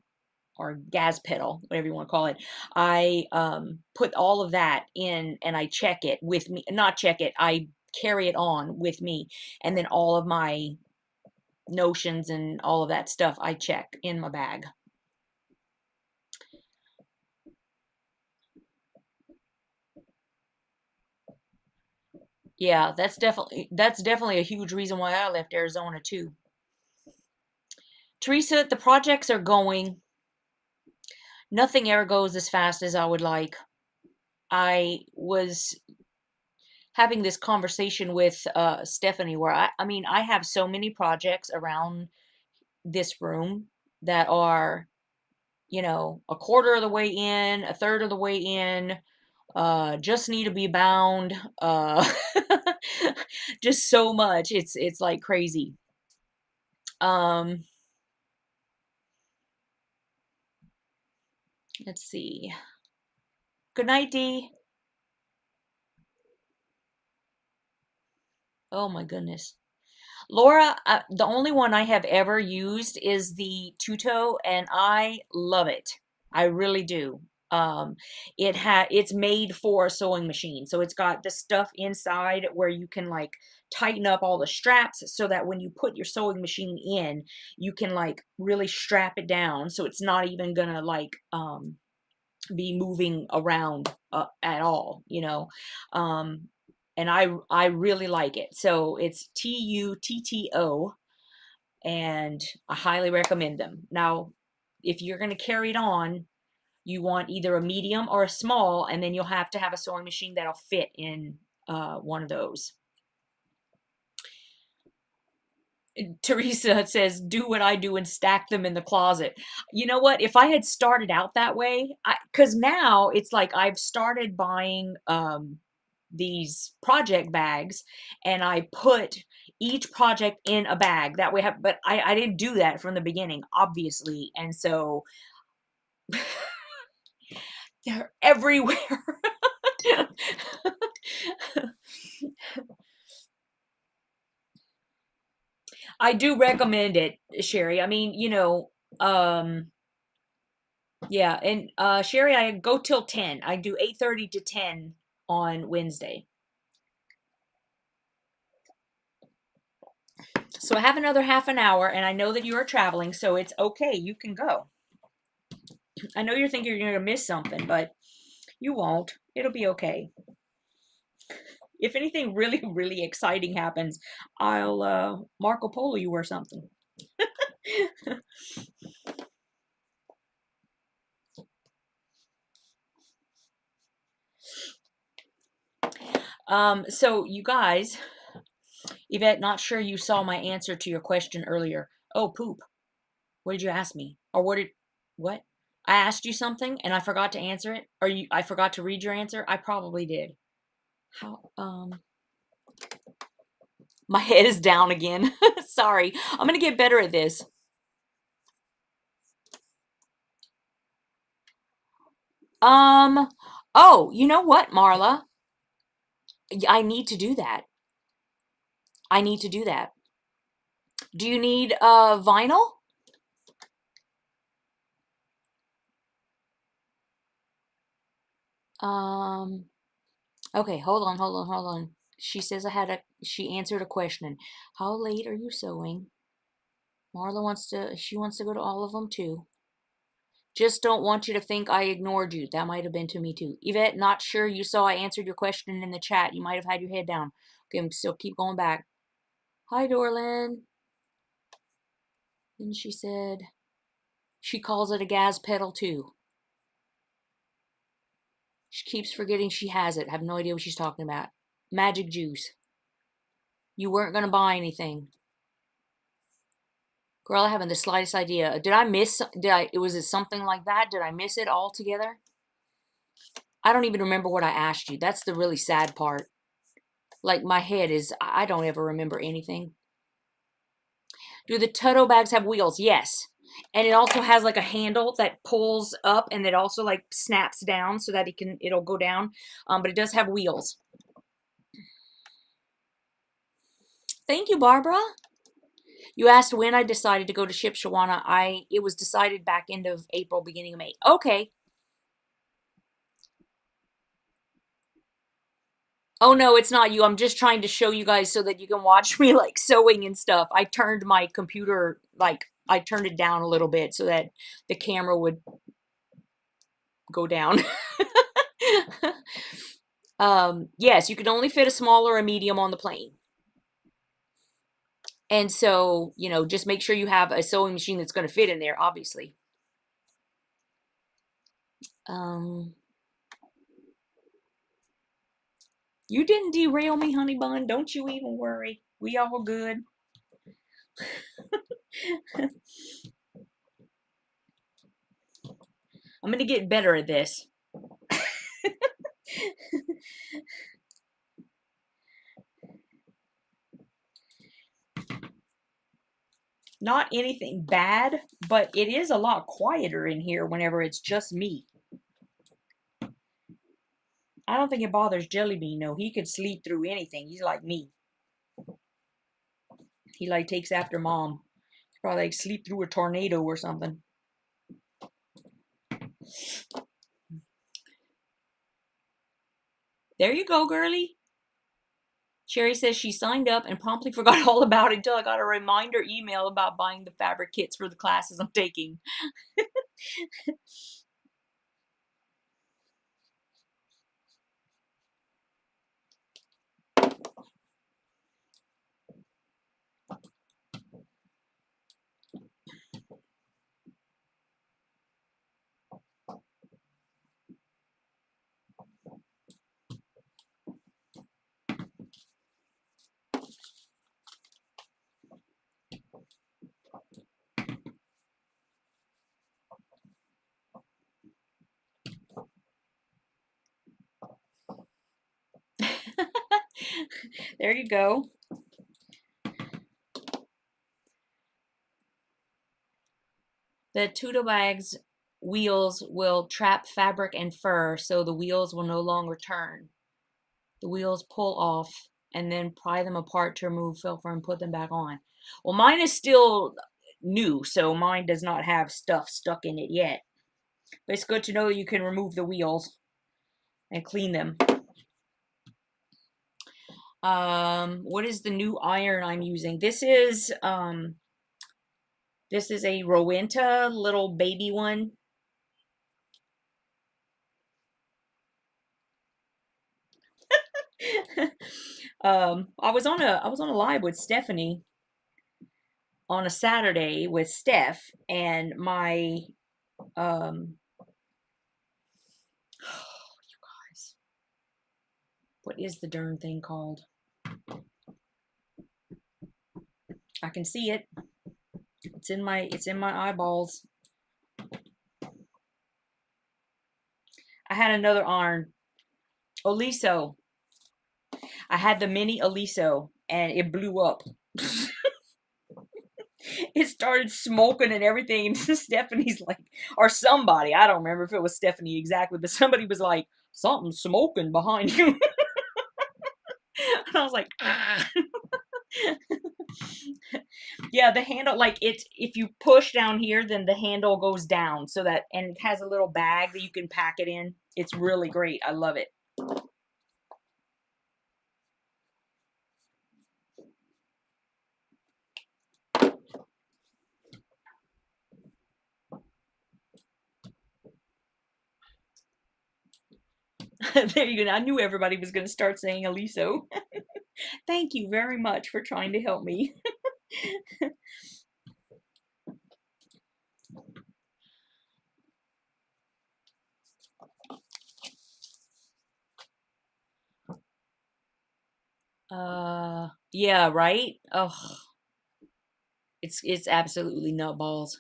S1: or gas pedal, whatever you want to call it. I put all of that in and I check it with me. Not check it, I carry it on with me. And then all of my notions and all of that stuff I check in my bag. Yeah, that's definitely a huge reason why I left Arizona too. Teresa, the projects are going. Nothing ever goes as fast as I would like. I was having this conversation with Stephanie where I mean I have so many projects around this room that are, you know, a quarter of the way in, a third of the way in, just need to be bound, just so much. It's like crazy. Um, let's see. Good night, Dee. Oh my goodness. Laura, the only one I have ever used is the Tuto, and I love it. I really do. Um, it's made for a sewing machine, so it's got the stuff inside where you can like tighten up all the straps so that when you put your sewing machine in, you can like really strap it down, so it's not even gonna like be moving around at all, you know. Um, and I really like it. So it's Tutto, and I highly recommend them. Now, if you're going to carry it on, you want either a medium or a small, and then you'll have to have a sewing machine that'll fit in one of those. Teresa says, do what I do and stack them in the closet. You know what? If I had started out that way, because now it's like I've started buying these project bags and I put each project in a bag that we have, but I didn't do that from the beginning, obviously. And so they're everywhere. I do recommend it, Sherry. I mean, you know, yeah, and Sherry, I go till 10. I do 8:30 to 10 on Wednesday. So I have another half an hour, and I know that you are traveling, so it's okay. You can go. I know you're thinking you're going to miss something, but you won't. It'll be okay. If anything really, really exciting happens, I'll Marco Polo you or something. So you guys, Yvette, not sure you saw my answer to your question earlier. Oh, poop. What did you ask me? Or what? I asked you something and I forgot to answer it? Or I forgot to read your answer? I probably did. My head is down again. Sorry. I'm going to get better at this. Oh, you know what, Marla? I need to do that. I need to do that. Do you need vinyl? Okay, hold on. She says she answered a question. How late are you sewing? Marla she wants to go to all of them too. Just don't want you to think I ignored you. That might have been to me too. Yvette, not sure you saw I answered your question in the chat. You might have had your head down. Okay, so keep going back. Hi, Dorlin. And she said, she calls it a gas pedal too. She keeps forgetting she has it. I have no idea what she's talking about. Magic juice. You weren't going to buy anything. Girl, I haven't the slightest idea. Was it something like that? Did I miss it altogether? I don't even remember what I asked you. That's the really sad part. Like my head is, I don't ever remember anything. Do the Toto bags have wheels? Yes. And it also has like a handle that pulls up and it also like snaps down so that it'll go down. But it does have wheels. Thank you, Barbara. You asked when I decided to go to Shipshawana. It was decided back end of April, beginning of May. Okay. Oh no, it's not you. I'm just trying to show you guys so that you can watch me like sewing and stuff. I turned my computer, I turned it down a little bit so that the camera would go down. Yes, you can only fit a small or a medium on the plane. And so, just make sure you have a sewing machine that's going to fit in there, obviously. You didn't derail me, honey bun. Don't you even worry. We all good. I'm going to get better at this. Not anything bad, but it is a lot quieter in here whenever it's just me. I don't think it bothers Jellybean, no. He could sleep through anything. He's like me. He like takes after Mom. He's probably like sleep through a tornado or something. There you go, girly. Sherry says she signed up and promptly forgot all about it until I got a reminder email about buying the fabric kits for the classes I'm taking. There you go. The Tudo bags wheels will trap fabric and fur, so the wheels will no longer turn. The wheels pull off and then pry them apart to remove fur and put them back on. Well, mine is still new, so mine does not have stuff stuck in it yet. But it's good to know that you can remove the wheels and clean them. What is the new iron I'm using? This is a Rowenta little baby one. I was on a live with Stephanie on a Saturday with Steph, and my you guys, what is the darn thing called? I can see it. It's in my eyeballs. I had another iron. Oliso. I had the mini Oliso and it blew up. It started smoking and everything. And Stephanie's like, or somebody, I don't remember if it was Stephanie exactly, but somebody was like, something's smoking behind you. And I was like, ah. Yeah, the handle, like it's, if you push down here, then the handle goes down so that, and it has a little bag that you can pack it in. It's really great. I love it. There you go. I knew everybody was going to start saying Aliso. Thank you very much for trying to help me. Yeah, right? Oh, it's absolutely nutballs.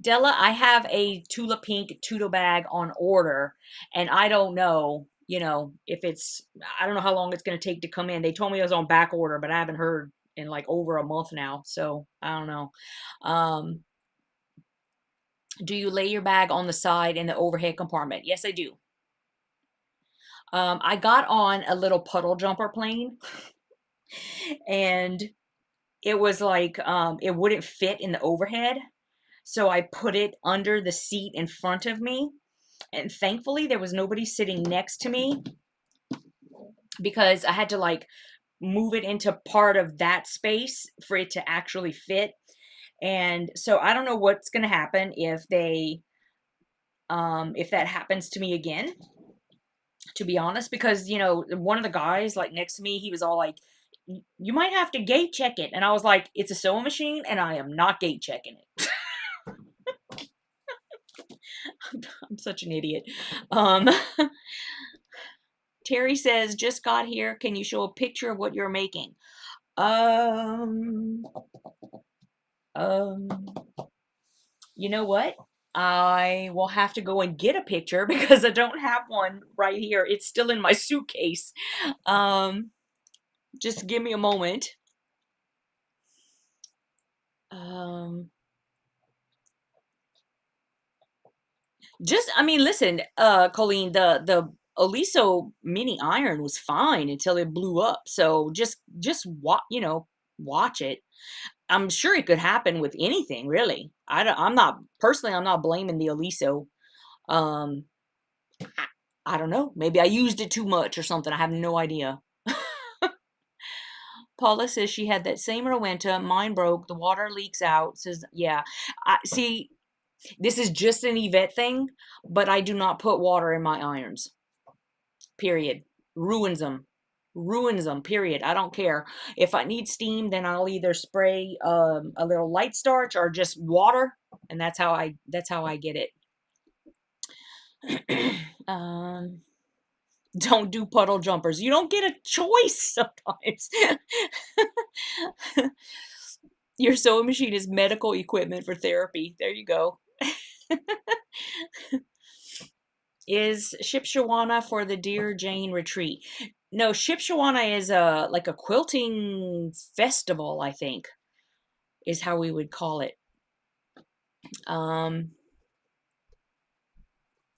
S1: Della, I have a Tula Pink Tudo bag on order, and I don't know, if it's, I don't know how long it's going to take to come in. They told me it was on back order, but I haven't heard in like over a month now, so I don't know. Do you lay your bag on the side in the overhead compartment? Yes, I do. I got on a little puddle jumper plane, and it was like, it wouldn't fit in the overhead. So I put it under the seat in front of me. And thankfully, there was nobody sitting next to me because I had to like move it into part of that space for it to actually fit. And so I don't know what's going to happen if if that happens to me again, to be honest, because, one of the guys like next to me, he was all like, you might have to gate check it. And I was like, it's a sewing machine and I am not gate checking it. I'm such an idiot. Terry says, just got here. Can you show a picture of what you're making? Um, you know what? I will have to go and get a picture because I don't have one right here. It's still in my suitcase. Just give me a moment. I mean, listen, Colleen, the Oliso mini iron was fine until it blew up. So just watch it. I'm sure it could happen with anything, really. I'm not personally. I'm not blaming the Oliso. Um, I don't know. Maybe I used it too much or something. I have no idea. Paula says she had that same Rowenta. Mine broke. The water leaks out. Says, yeah. I see. This is just an Yvette thing, but I do not put water in my irons. Period. Ruins them. Ruins them. Period. I don't care. If I need steam, then I'll either spray a little light starch or just water, and that's how I get it. Don't do puddle jumpers. You don't get a choice sometimes. Your sewing machine is medical equipment for therapy. There you go. Is Shipshawana for the Dear Jane retreat? No, Shipshawana is like a quilting festival, I think, is how we would call it.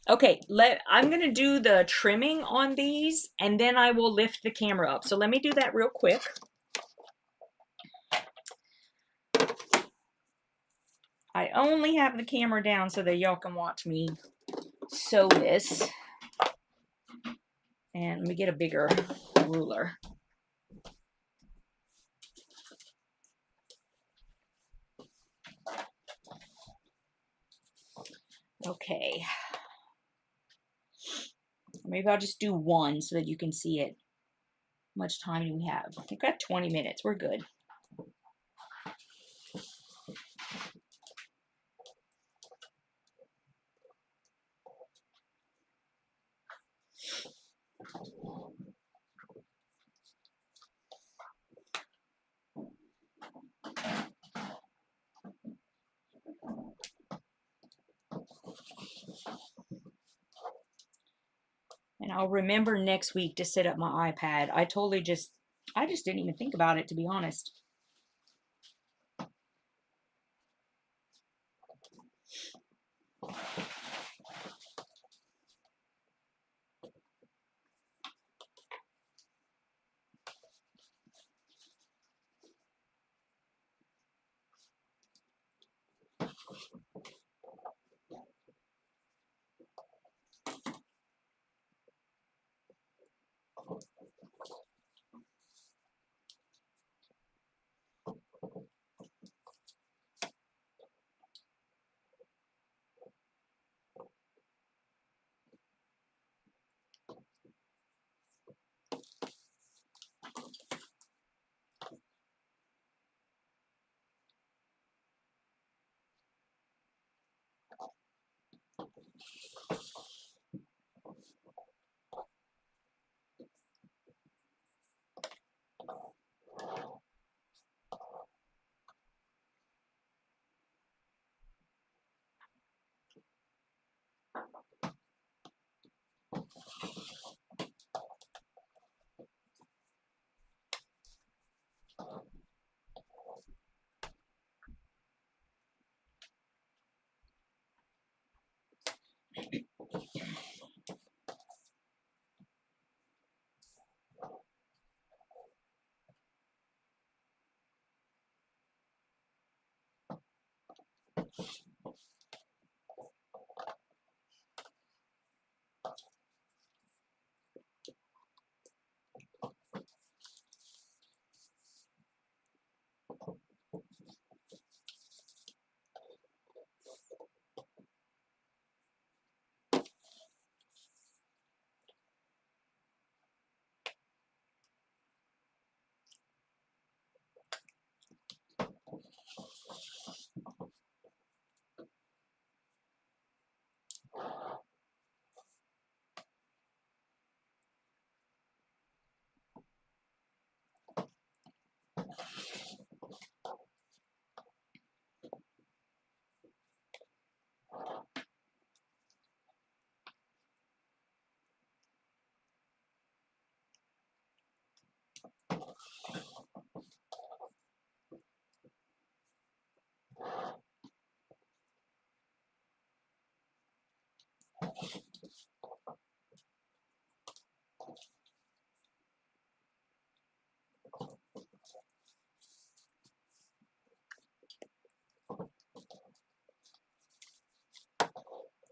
S1: Okay, I'm gonna do the trimming on these and then I will lift the camera up. So let me do that real quick. I only have the camera down so that y'all can watch me sew this. And let me get a bigger ruler. Okay. Maybe I'll just do one so that you can see it. How much time do we have? We've got 20 minutes. We're good. And I'll remember next week to set up my iPad. I just didn't even think about it, to be honest.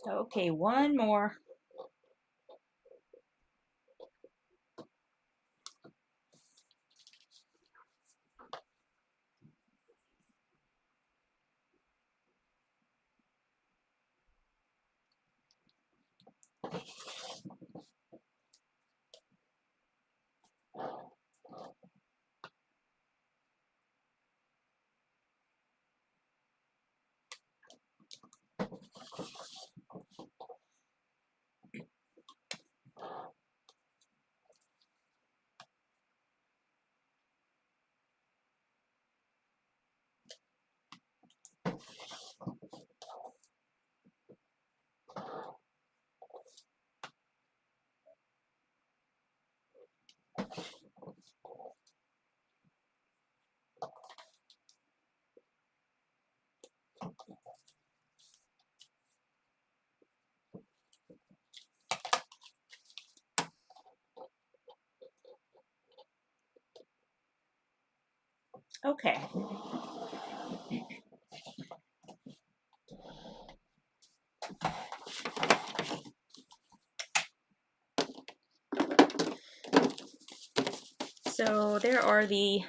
S1: Okay, one more. Okay. So there are the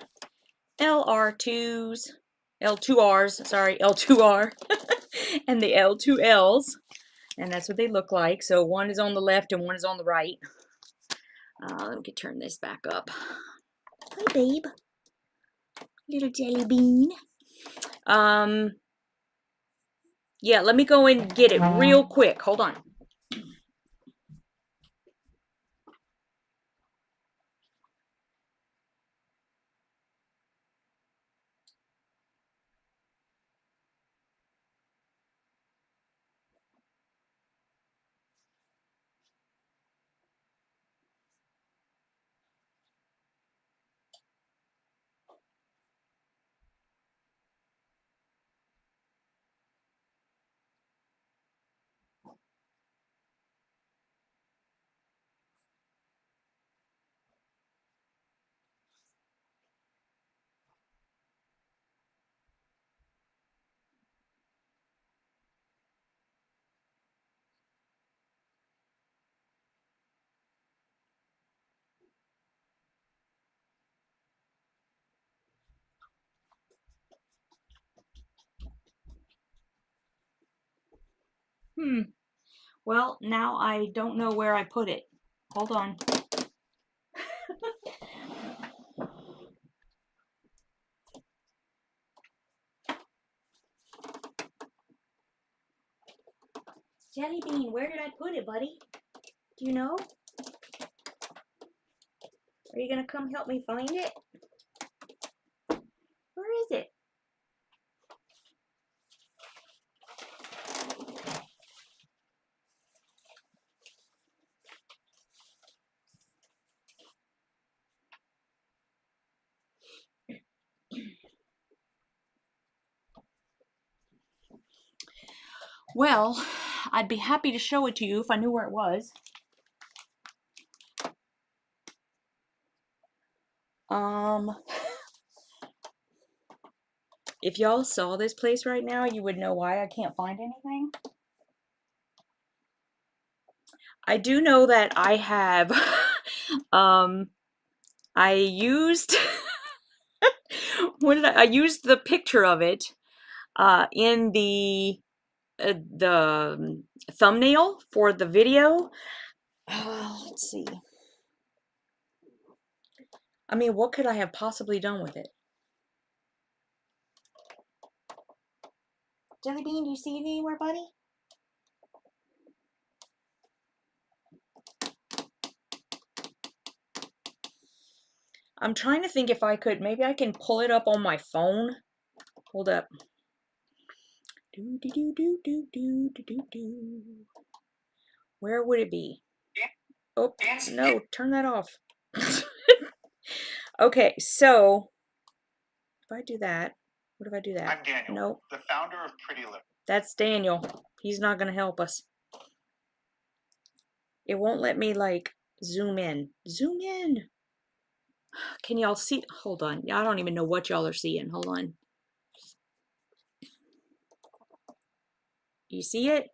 S1: LR2s, L2Rs, sorry, L2R, and the L2Ls. And that's what they look like. So one is on the left and one is on the right. Let me turn this back up. Hi, babe. Little jelly bean. Yeah, let me go and get it real quick. Hold on. Well, now I don't know where I put it. Hold on. Jellybean, where did I put it, buddy? Do you know? Are you gonna come help me find it? Where is it? Well, I'd be happy to show it to you if I knew where it was. If y'all saw this place right now, you would know why I can't find anything. I do know that I have, I used, I used the picture of it, in the thumbnail for the video. Let's see. I mean, what could I have possibly done with it? Jellybean, do you see it anywhere, buddy? I'm trying to think if I could, maybe I can pull it up on my phone. Hold up. Where would it be? Oh, no, turn that off. Okay, so if I do that, what if I do that?
S2: I'm Daniel,
S1: nope.
S2: The founder of Pretty Lip.
S1: That's Daniel. He's not going to help us. It won't let me, like, zoom in. Zoom in. Can y'all see? Hold on. I don't even know what y'all are seeing. Hold on. You see it?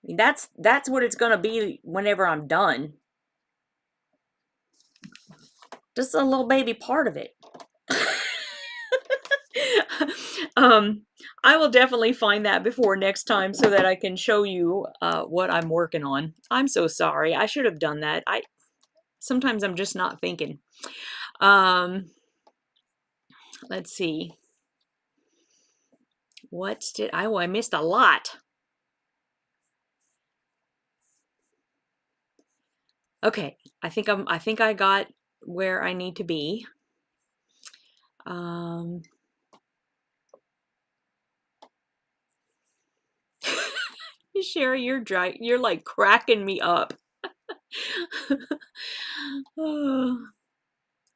S1: I mean, that's what it's going to be whenever I'm done. Just a little baby part of it. I will definitely find that before next time so that I can show you what I'm working on. I'm so sorry. I should have done that. Sometimes I'm just not thinking. Let's see. I missed a lot. Okay, I think I got where I need to be. Sherry, you're like cracking me up.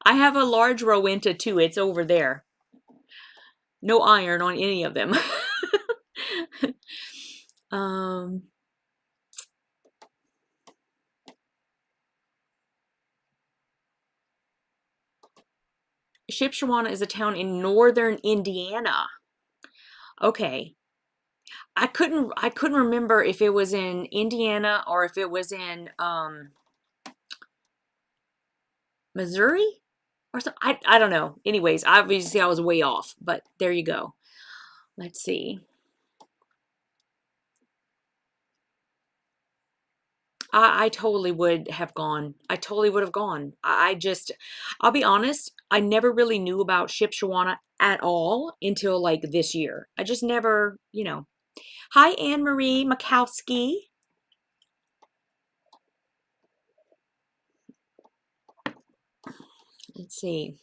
S1: I have a large Rowenta too. It's over there. No iron on any of them. Shipshewana is a town in northern Indiana. Okay. I couldn't remember if it was in Indiana or if it was in Missouri. or so. I don't know. Anyways, obviously I was way off, but there you go. Let's see. I totally would have gone. I totally would have gone. I'll be honest, I never really knew about Shipshawana at all until like this year. I just never, you know. Hi, Anne Marie Makowski. Let's see.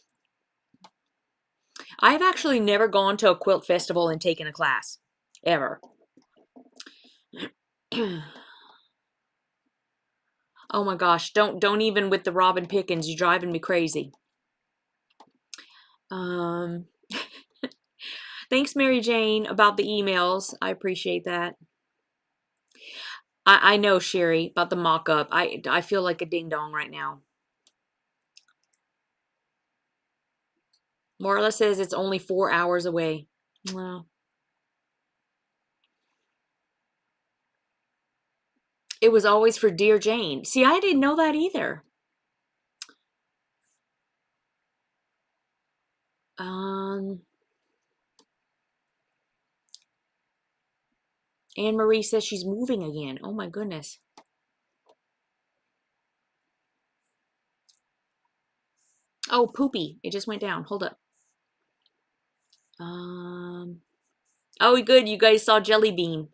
S1: I have actually never gone to a quilt festival and taken a class, ever. Oh my gosh, don't even with the Robin Pickens. You're driving me crazy. Thanks, Mary Jane, about the emails. I appreciate that. I know, Sherry, about the mock-up. I feel like a ding-dong right now. Marla says it's only 4 hours away. Well, it was always for Dear Jane. See, I didn't know that either. Anne Marie says she's moving again. Oh my goodness. Oh, poopy. It just went down. Hold up. Oh, good. You guys saw Jellybean.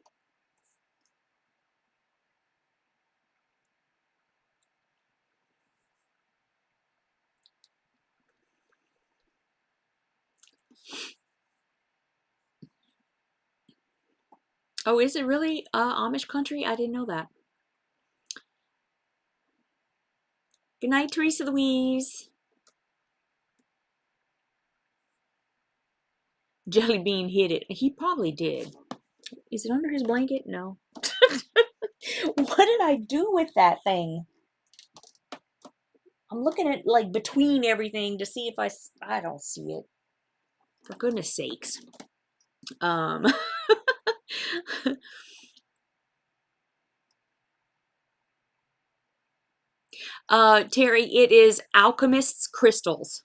S1: Oh, is it really Amish country? I didn't know that. Good night, Teresa Louise. Jellybean hit it. He probably did. Is it under his blanket? No. What did I do with that thing? I'm looking at like between everything to see if I don't see it. For goodness sakes. Terry, it is Alchemists crystals.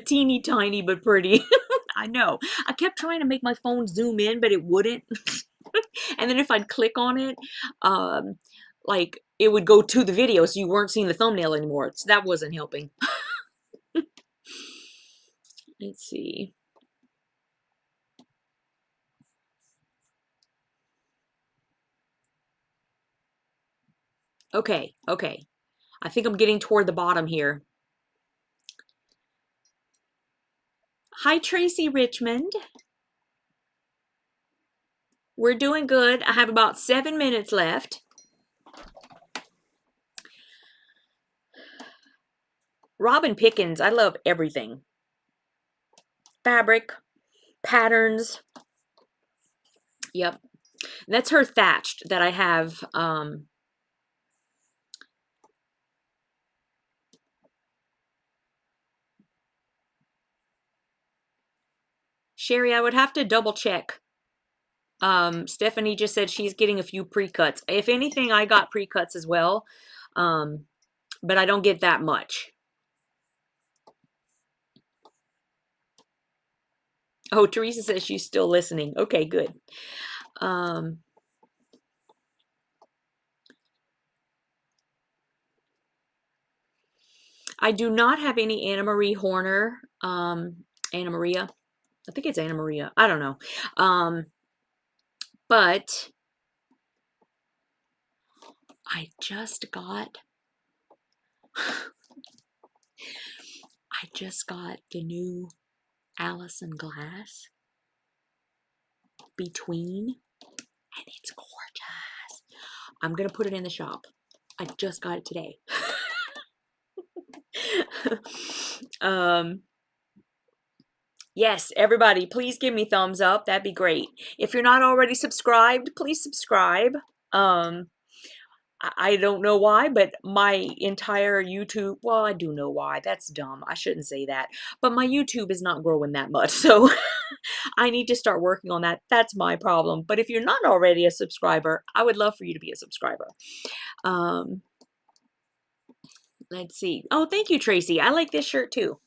S1: Teeny tiny but pretty. I know. I kept trying to make my phone zoom in, but it wouldn't. And then if I'd click on it, like it would go to the video, so you weren't seeing the thumbnail anymore. So that wasn't helping. Let's see. Okay, okay. I think I'm getting toward the bottom here. Hi, Tracy Richmond. We're doing good. I have about 7 minutes left. Robin Pickens, I love everything. Fabric, patterns. Yep. That's her thatched that I have. Sherry, I would have to double check. Stephanie just said she's getting a few pre-cuts. If anything, I got pre-cuts as well. But I don't get that much. Oh, Teresa says she's still listening. Okay, good. I do not have any Anna Marie Horner. Anna Maria. I think it's Anna Maria. I don't know. But I just got the new Allison Glass Between, and it's gorgeous. I'm gonna put it in the shop. I just got it today. Yes, everybody, please give me thumbs up. That'd be great. If you're not already subscribed, please subscribe. I don't know why, but my entire YouTube, well, I do know why. That's dumb. I shouldn't say that. But my YouTube is not growing that much. So I need to start working on that. That's my problem. But if you're not already a subscriber, I would love for you to be a subscriber. Let's see. Oh, thank you, Tracy. I like this shirt too.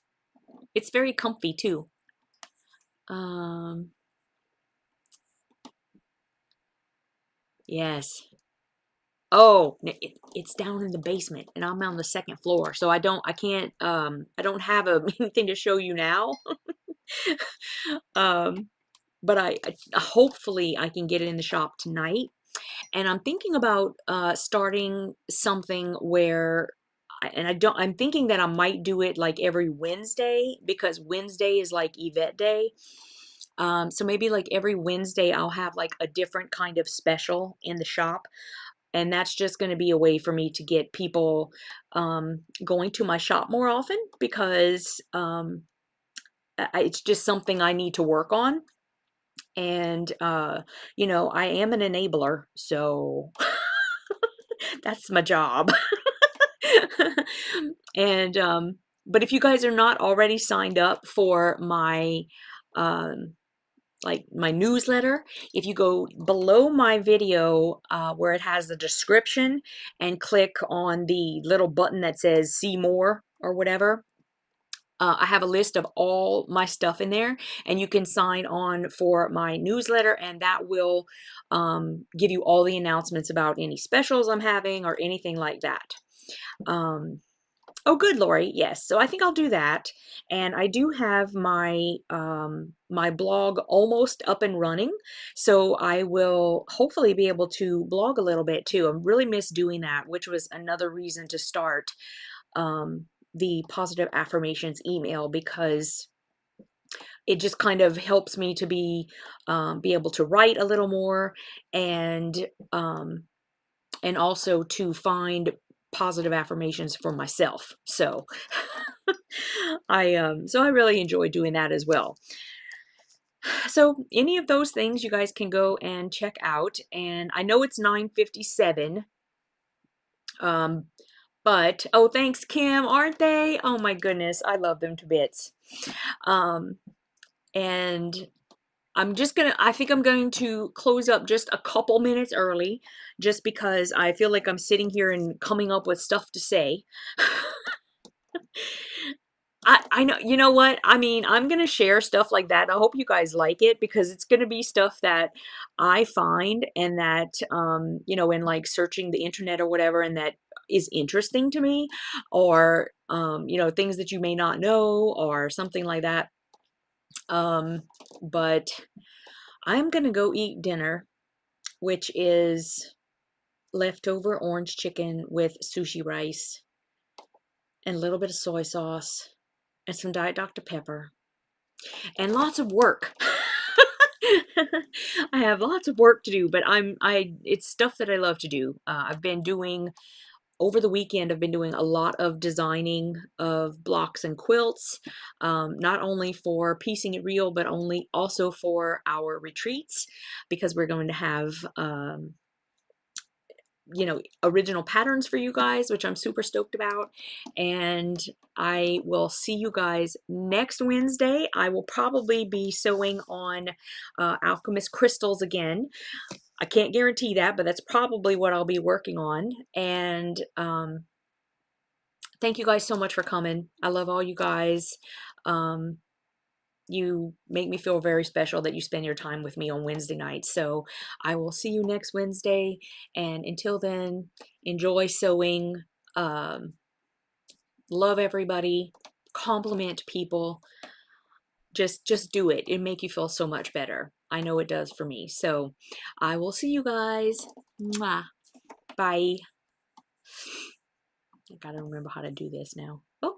S1: It's very comfy too. Yes. Oh, it's down in the basement and I'm on the second floor. So I don't have anything to show you now. But I hopefully I can get it in the shop tonight. And I'm thinking about starting something where I'm thinking that I might do it like every Wednesday, because Wednesday is like Yvette Day. So maybe like every Wednesday I'll have like a different kind of special in the shop. And that's just going to be a way for me to get people going to my shop more often, because it's just something I need to work on. And, you know, I am an enabler, so that's my job. And, but if you guys are not already signed up for my, like my newsletter, if you go below my video where it has the description and click on the little button that says see more or whatever, I have a list of all my stuff in there, and you can sign on for my newsletter, and that will give you all the announcements about any specials I'm having or anything like that. Oh, good, Lori. Yes. So I think I'll do that. And I do have my my blog almost up and running. So I will hopefully be able to blog a little bit too. I really miss doing that, which was another reason to start the positive affirmations email, because it just kind of helps me to be able to write a little more, and also to find positive affirmations for myself. So so I really enjoy doing that as well. So any of those things you guys can go and check out. And I know it's 9:57. But oh, thanks, Kim, aren't they? Oh my goodness, I love them to bits. And I think I'm going to close up just a couple minutes early, just because I feel like I'm sitting here and coming up with stuff to say. I know, you know what? I mean, I'm going to share stuff like that. I hope you guys like it, because it's going to be stuff that I find, and that, you know, in like searching the internet or whatever, and that is interesting to me, or, you know, things that you may not know or something like that. But I'm going to go eat dinner, which is leftover orange chicken with sushi rice and a little bit of soy sauce and some Diet Dr. Pepper and lots of work. I have lots of work to do, but it's stuff that I love to do. I've been doing, over the weekend, I've been doing a lot of designing of blocks and quilts, not only for Piecing It Real, but also for our retreats, because we're going to have, you know, original patterns for you guys, which I'm super stoked about. And I will see you guys next Wednesday. I will probably be sewing on Alchemist crystals again. I can't guarantee that, but that's probably what I'll be working on. And thank you guys so much for coming. I love all you guys. You make me feel very special that you spend your time with me on Wednesday nights. So I will see you next Wednesday. And until then, enjoy sewing. Love everybody. Compliment people. Just do it. It'll make you feel so much better. I know it does for me. So I will see you guys. Mwah. Bye. I gotta remember how to do this now. Oh.